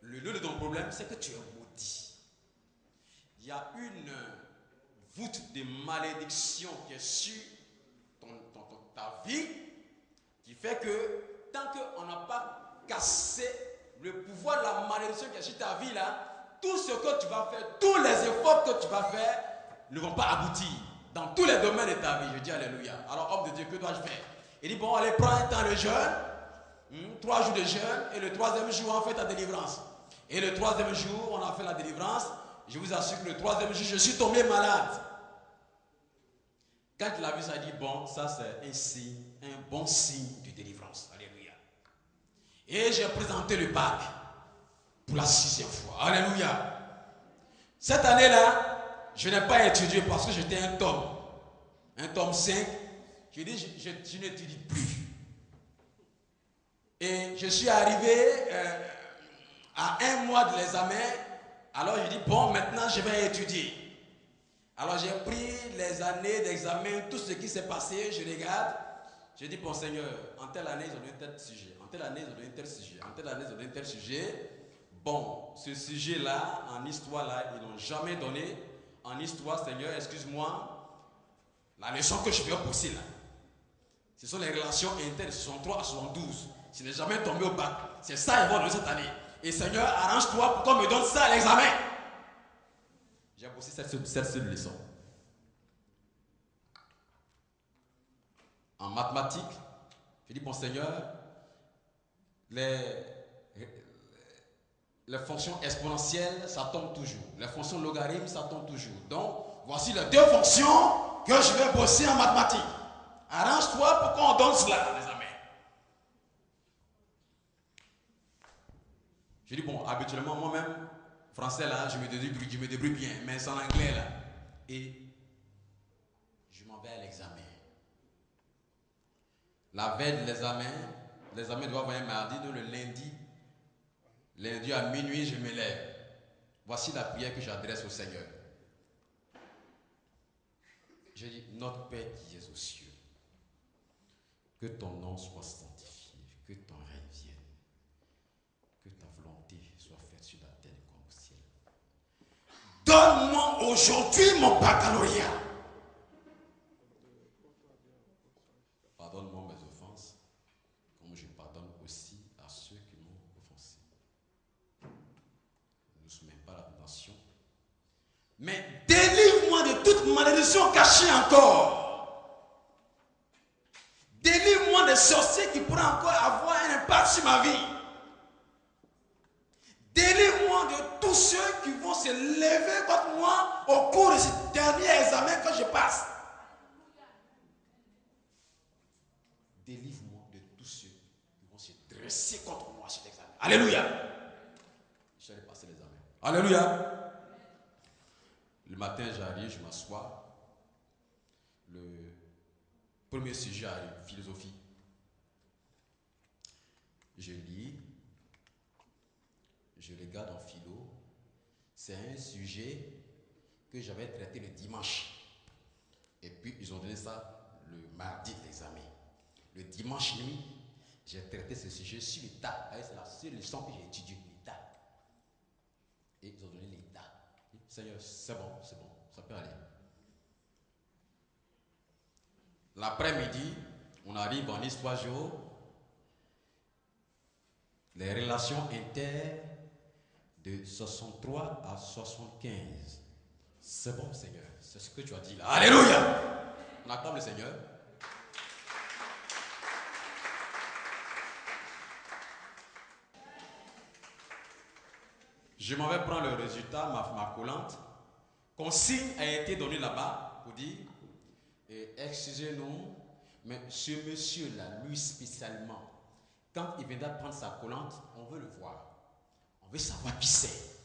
Le nœud de ton problème, c'est que tu es maudit. Il y a une voûte de malédiction qui est sur ta vie, qui fait que tant qu'on n'a pas cassé le pouvoir de la malédiction qui est sur ta vie là, tout ce que tu vas faire, tous les efforts que tu vas faire ne vont pas aboutir dans tous les domaines de ta vie. Je dis alléluia. Alors, homme de Dieu, que dois-je faire? Il dit: bon, allez, prends un temps de jeûne, 3 jours de jeûne, et le troisième jour, on fait ta délivrance. Et le troisième jour, on a fait la délivrance. je vous assure que le troisième jour, je suis tombé malade. Quand il a vu ça, il dit, bon, ça c'est un signe, un bon signe de délivrance. Alléluia. Et j'ai présenté le bac pour la 6e fois. Alléluia. Cette année-là, je n'ai pas étudié parce que j'étais un tome 5. Je dis, je n'étudie plus. Et je suis arrivé à 1 mois de l'examen. Alors je dis, bon, maintenant je vais étudier. Alors j'ai pris les années d'examen, tout ce qui s'est passé, je regarde. Je dis, bon Seigneur, en telle année ils ont donné tel sujet, en telle année ils ont donné tel sujet, en telle année ils ont donné tel sujet. Bon, ce sujet-là, en histoire là, ils n'ont jamais donné. En histoire, Seigneur, excuse-moi, la leçon que je vais pousser là, ce sont les relations internes, 63 à 72. Je n'ai jamais tombé au bac. C'est ça, ils vont donner cette année. Et Seigneur, arrange-toi pour qu'on me donne ça à l'examen. J'ai bossé cette seule leçon. En mathématiques, je dis, bon Seigneur, les fonctions exponentielles, ça tombe toujours. Les fonctions logarithmes, ça tombe toujours. Donc, voici les 2 fonctions que je vais bosser en mathématiques. Arrange-toi pour qu'on donne cela à l'examen. Je dis, bon, habituellement, moi-même, français là, je me débrouille bien, mais c'est en anglais là. Et je m'en vais à l'examen. La veille de l'examen doit avoir un mardi, donc le lundi à minuit, je me lève. Voici la prière que j'adresse au Seigneur. Je dis, notre Père qui es aux cieux, que ton nom soit sanctifié, que ton règne vienne, que ta volonté soit faite sur la terre comme au ciel. Donne-moi aujourd'hui mon baccalauréat. Pardonne-moi mes offenses, comme je pardonne aussi à ceux qui m'ont offensé. Ne nous soumets pas à la tentation, mais délivre-moi de toute malédiction cachée encore. Délivre-moi des sorciers qui pourraient encore avoir un impact sur ma vie. Délivre-moi de tous ceux qui vont se lever contre moi au cours de ce dernier examen que je passe. Délivre-moi de tous ceux qui vont se dresser contre moi sur l'examen. Alléluia. Je suis allé passer l'examen. Alléluia. Le matin, j'arrive, je m'assois. Le premier sujet arrive, philosophie. Je lis. Je regarde en philo. C'est un sujet que j'avais traité le dimanche. Et puis, ils ont donné ça le mardi de l'examen. Le dimanche nuit, j'ai traité ce sujet sur l'État. C'est la seule leçon que j'ai étudiée, l'État. Et ils ont donné l'État. Seigneur, c'est bon, ça peut aller. L'après-midi, on arrive en histoire géo. Les relations internes de 63 à 75. C'est bon, Seigneur. C'est ce que tu as dit là. Alléluia. On acclame le Seigneur. Je m'en vais prendre le résultat, ma collante. Consigne a été donnée là-bas pour dire, excusez-nous, mais ce monsieur-là, lui spécialement, quand il viendra prendre sa collante, on veut le voir. On veut savoir qui c'est.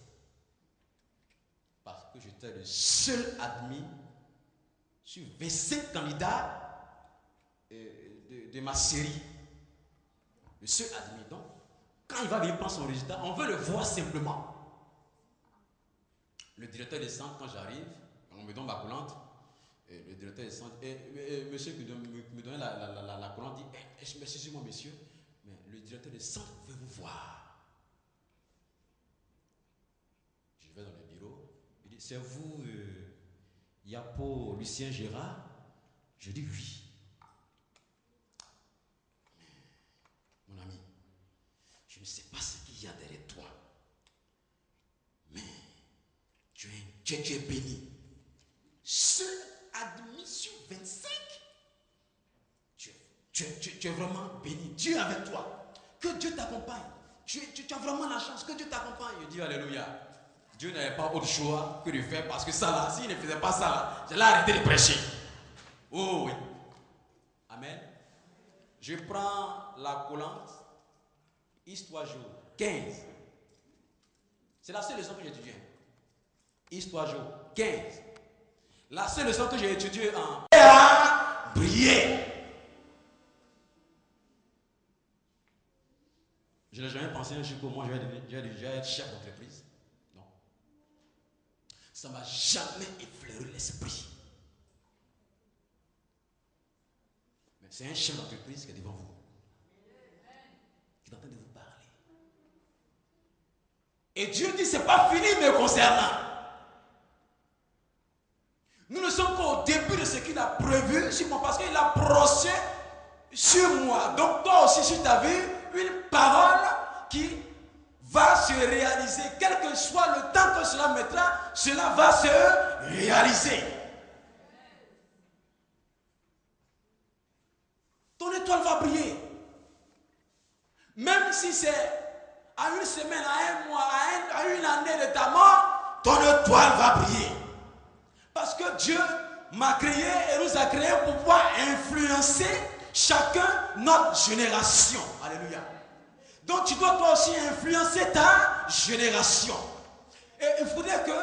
Parce que j'étais le seul admis sur 25 candidats de ma série. Le seul admis. Donc, quand il va venir prendre son résultat, on veut le voir simplement. Le directeur des centres, quand j'arrive, on me donne ma collante, le directeur des centres, monsieur qui me donnait la collante dit, excusez-moi monsieur, mais le directeur des centres veut vous voir. Je vais dans le bureau, il dit, c'est vous, Yapo Lucien Gérard? Je dis oui. Mon ami, je ne sais pas ce qu'il y a derrière toi, mais tu es béni. Seul admis sur 25. Tu es vraiment béni. Dieu est avec toi. Que Dieu t'accompagne. Tu as vraiment la chance. Que Dieu t'accompagne. Je dis alléluia. Dieu n'avait pas autre choix que de faire parce que ça là, s'il ne faisait pas ça là, j'allais arrêter de prêcher. Oh oui. Amen. Je prends la collante, Histoire jour 15. C'est la seule leçon que j'ai étudiée. Histoire jour 15. La seule leçon que j'ai étudiée en briller. Je n'ai jamais pensé un jour que moi je vais être chef d'entreprise. Non. Ça ne m'a jamais effleuré l'esprit. Mais c'est un chef d'entreprise qui est devant vous. Qui est en train de vous parler. Et Dieu dit, c'est pas fini me concernant. Nous ne sommes qu'au début de ce qu'il a prévu sur moi, parce qu'il a projeté sur moi. Donc toi aussi, sur ta vie, une parole qui va se réaliser. Quel que soit le temps que cela mettra, cela va se réaliser. Ton étoile va briller. Même si c'est à une semaine, à un mois, à une année de ta mort, ton étoile va briller. Parce que Dieu m'a créé et nous a créés pour pouvoir influencer chacun notre génération. Alléluia. Donc tu dois toi aussi influencer ta génération. Et il faudrait que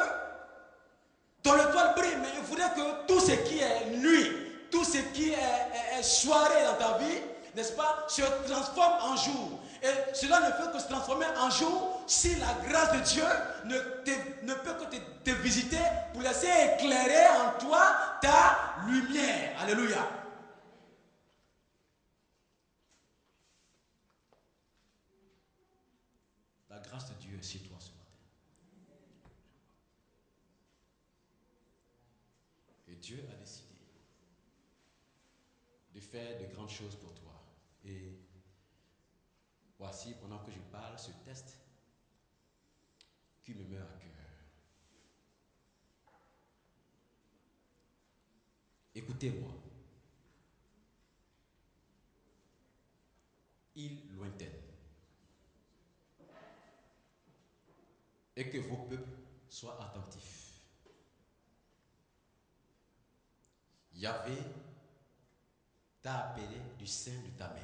ton étoile brille, mais il faudrait que tout ce qui est nuit, tout ce qui est soirée dans ta vie, n'est-ce pas, se transforme en jour. Et cela ne peut que se transformer en jour si la grâce de Dieu ne peut que te visiter pour laisser éclairer en toi ta lumière. Alléluia. La grâce de Dieu est sur toi ce matin. Et Dieu a décidé de faire de grandes choses pour toi. Et voici, pendant que je parle, ce test qui me meurt à cœur. Écoutez-moi. Île lointaine. Et que vos peuples soient attentifs. Yahvé t'a appelé du sein de ta mère.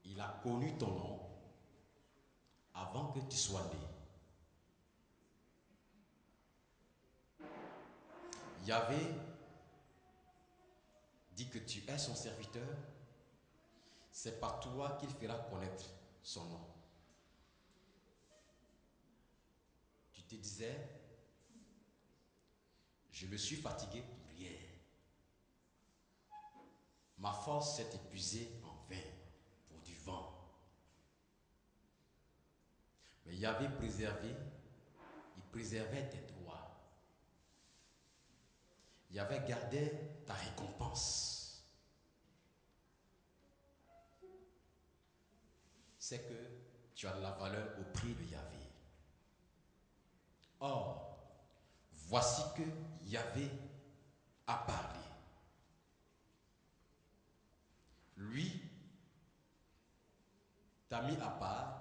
Il a connu ton nom avant que tu sois né. Yahvé dit que tu es son serviteur. C'est par toi qu'il fera connaître son nom. Tu te disais, je me suis fatigué pour rien. Ma force s'est épuisée en vain pour du vent. Mais Yahvé il préservait tes droits. Yahvé gardait ta récompense. C'est que tu as de la valeur au prix de Yahvé. Or, voici que Yahvé a parlé. Lui t'a mis à part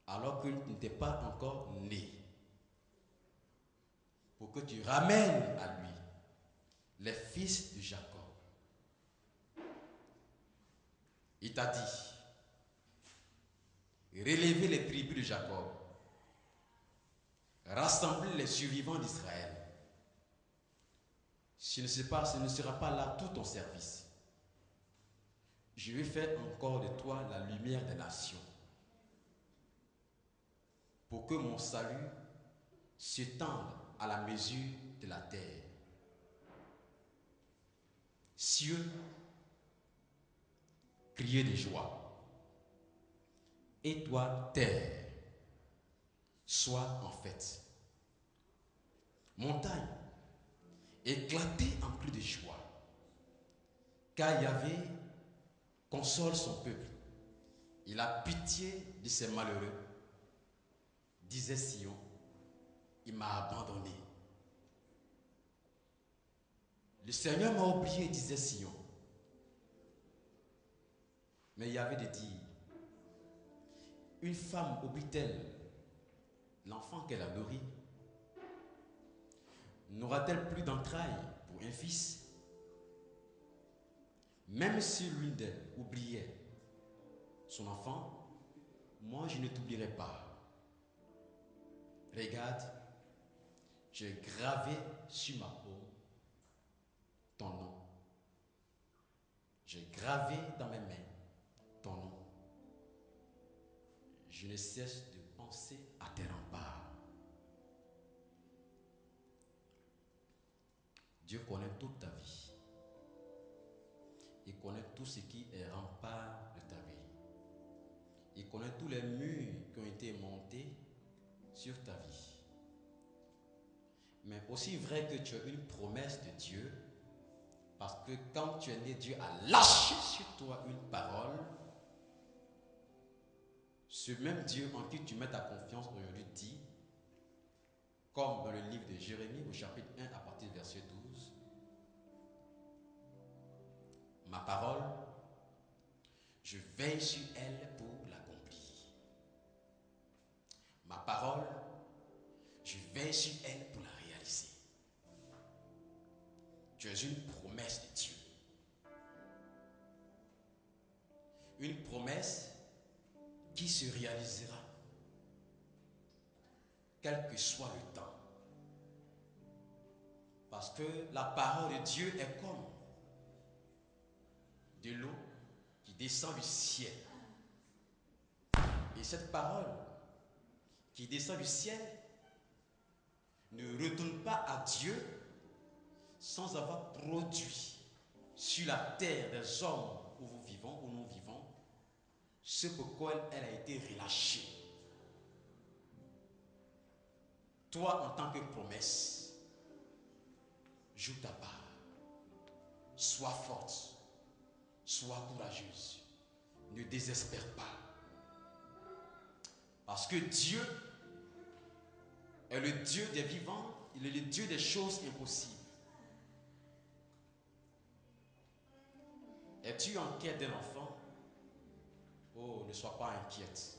alors que tu n'étais pas encore né. Pour que tu ramènes à lui les fils de Jacob. Il t'a dit, relevez les tribus de Jacob, rassemblez les survivants d'Israël. Ce ne sera pas là tout ton service. Je vais faire encore de toi la lumière des nations, pour que mon salut s'étende à la mesure de la terre. Cieux, criez de joie. Et toi, terre, sois en fête. Montagne, éclatez en cris de joie. Car Yahvé console son peuple. Il a pitié de ses malheureux. Disait Sion, il m'a abandonné. Le Seigneur m'a oublié, disait Sion. Mais il y avait de dire, une femme oublie-t-elle l'enfant qu'elle a nourri? N'aura-t-elle plus d'entrailles pour un fils? Même si l'une d'elles oubliait son enfant, moi je ne t'oublierai pas. Regarde, j'ai gravé sur ma paume ton nom. J'ai gravé dans mes mains ton nom. Je ne cesse de penser à tes remparts. Dieu connaît toute ta vie. Il connaît tout ce qui est rempart de ta vie. Il connaît tous les murs qui ont été montés sur ta vie. Mais aussi vrai que tu as une promesse de Dieu, parce que quand tu es né, Dieu a lâché sur toi une parole. Ce même Dieu en qui tu mets ta confiance aujourd'hui dit, comme dans le livre de Jérémie au chapitre 1 à partir du verset 12, ma parole, je veille sur elle pour l'accomplir. Ma parole, je veille sur elle pour la réaliser. Tu es une promesse de Dieu. Une promesse qui se réalisera, quel que soit le temps. Parce que la parole de Dieu est comme de l'eau qui descend du ciel. Et cette parole qui descend du ciel ne retourne pas à Dieu sans avoir produit sur la terre des hommes où nous vivons, ce pourquoi elle a été relâchée. Toi, en tant que promesse, joue ta part. Sois forte, sois courageuse. Ne désespère pas. Parce que Dieu est le Dieu des vivants, il est le Dieu des choses impossibles. Es-tu en quête d'un enfant? Oh, ne sois pas inquiète.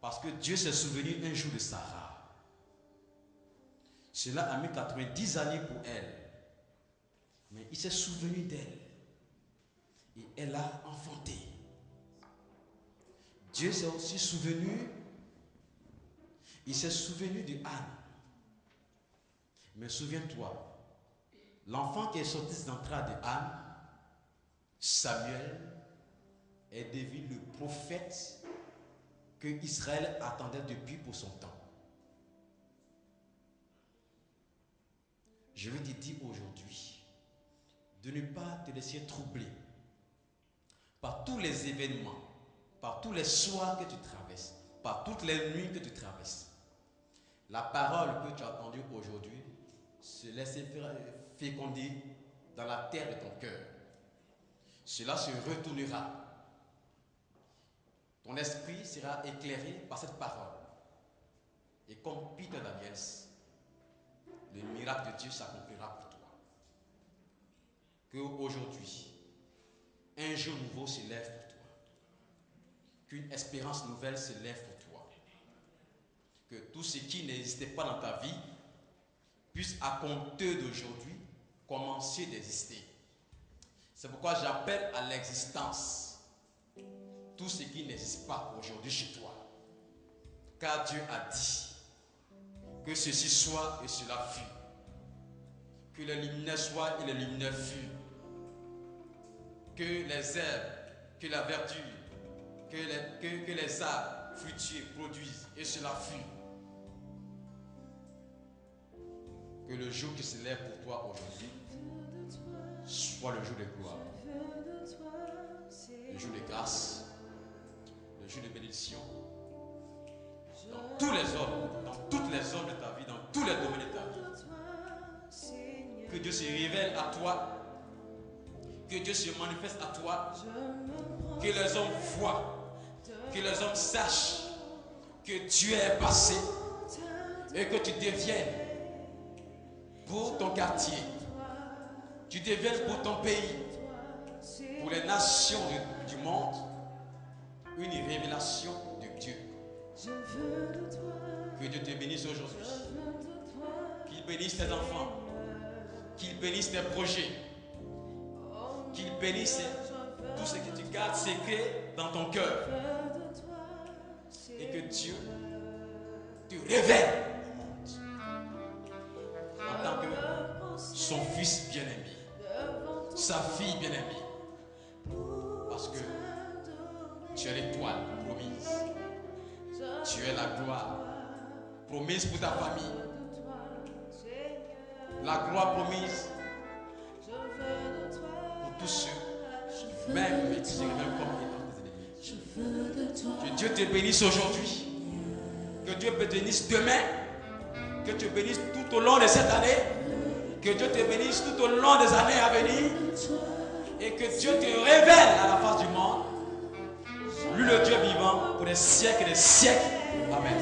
Parce que Dieu s'est souvenu un jour de Sarah. Cela a mis 90 années pour elle. Mais il s'est souvenu d'elle. Et elle a enfanté. Dieu s'est aussi souvenu. Il s'est souvenu de Anne. Mais souviens-toi, l'enfant qui est sorti des entrailles de Anne, Samuel, est devenu le prophète que Israël attendait depuis pour son temps. Je veux te dire aujourd'hui de ne pas te laisser troubler par tous les événements, par tous les soirs que tu traverses, par toutes les nuits que tu traverses. La parole que tu as entendue aujourd'hui se laisse féconder dans la terre de ton cœur. Cela se retournera. Ton esprit sera éclairé par cette parole. Et comme Peter Daniels, le miracle de Dieu s'accomplira pour toi. Que aujourd'hui, un jour nouveau se lève pour toi. Qu'une espérance nouvelle se lève pour toi. Que tout ce qui n'existait pas dans ta vie puisse à compter d'aujourd'hui commencer d'exister. C'est pourquoi j'appelle à l'existence tout ce qui n'existe pas aujourd'hui chez toi. Car Dieu a dit que ceci soit et cela fut. Que les luminaires soient et les luminaires furent. Que les herbes, que la verdure, que les arbres fruitiers produisent et cela fut. Que le jour qui se lève pour toi aujourd'hui soit le jour de gloire, le jour de grâce, le jour de bénédiction. Dans tous les hommes, dans toutes les zones de ta vie, dans tous les domaines de ta vie. Que Dieu se révèle à toi, que Dieu se manifeste à toi, que les hommes voient, que les hommes sachent que Dieu est passé et que tu deviennes pour ton quartier, tu deviennes pour ton pays, pour les nations du monde, une révélation de Dieu. Je veux de toi. Que Dieu te bénisse aujourd'hui. Je veux de toi. Qu'il bénisse tes enfants. Qu'il bénisse tes projets. Qu'il bénisse tout ce que tu gardes secret dans ton cœur. Et que Dieu te révèle au monde en tant que son fils bien-aimé, sa fille bien-aimée. Parce que tu es l'étoile promise. Tu es la gloire promise pour ta famille. La gloire promise pour tous ceux, même et tous ceux même comme étant des ennemis. Que Dieu te bénisse aujourd'hui. Que Dieu te bénisse demain. Que Dieu te bénisse tout au long de cette année. Que Dieu te bénisse tout au long des années à venir. Et que Dieu te révèle à la face du monde. Lui le Dieu vivant pour des siècles et des siècles. Amen.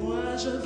Je veux de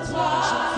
toi,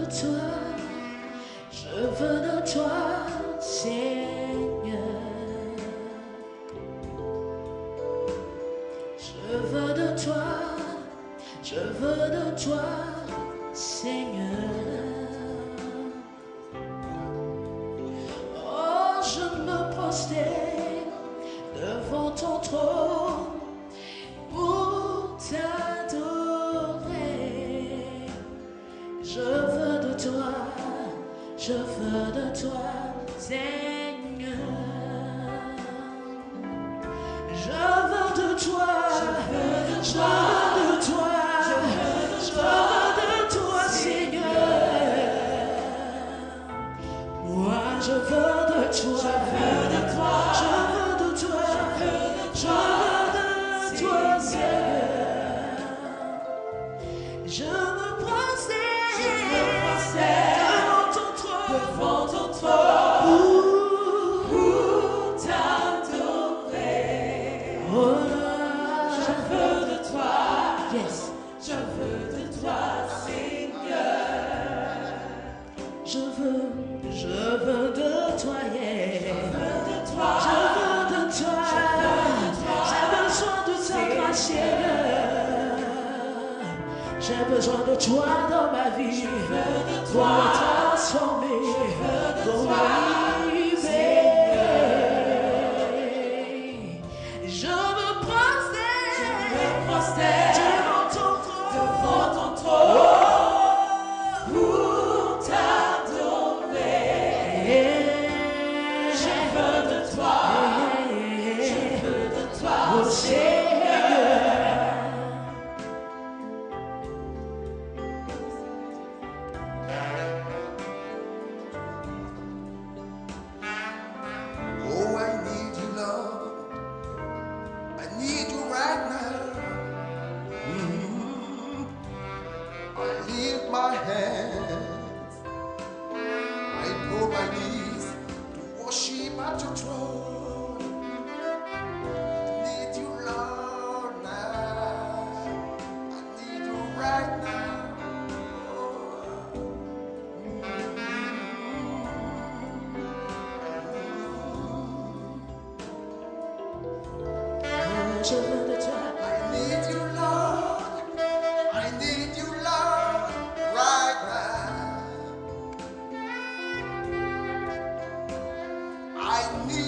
de toi, je veux de toi, Seigneur. Je veux de toi, je veux de toi, Seigneur. Oh, je me prosterne devant ton trône pour t'adorer. Je veux de toi, je veux de toi, Seigneur. Je veux de toi, je veux de toi, je veux de toi, Seigneur. Moi je veux de toi, je veux de toi, je veux de toi, je veux de toi, Seigneur. Je me prosterne devant ton trône pour t'adorer. Oh, je veux de toi, yes, je veux de toi, Seigneur. Je veux de toi, yeah. Je veux de toi, j'ai besoin de ta grâce, Seigneur. J'ai besoin de toi dans ma vie, pour me transformer, pour m'élever. Je me prosterne devant ton trône pour t'adorer. Je veux de toi, oh Seigneur. Oh, I need you, Lord. I need you right now. I lift my hands. I pull my knees to worship at your throne. I need you, Lord, now. I need you right now. Je veux de toi, I need you, Lord. I need you, Lord, right now. I need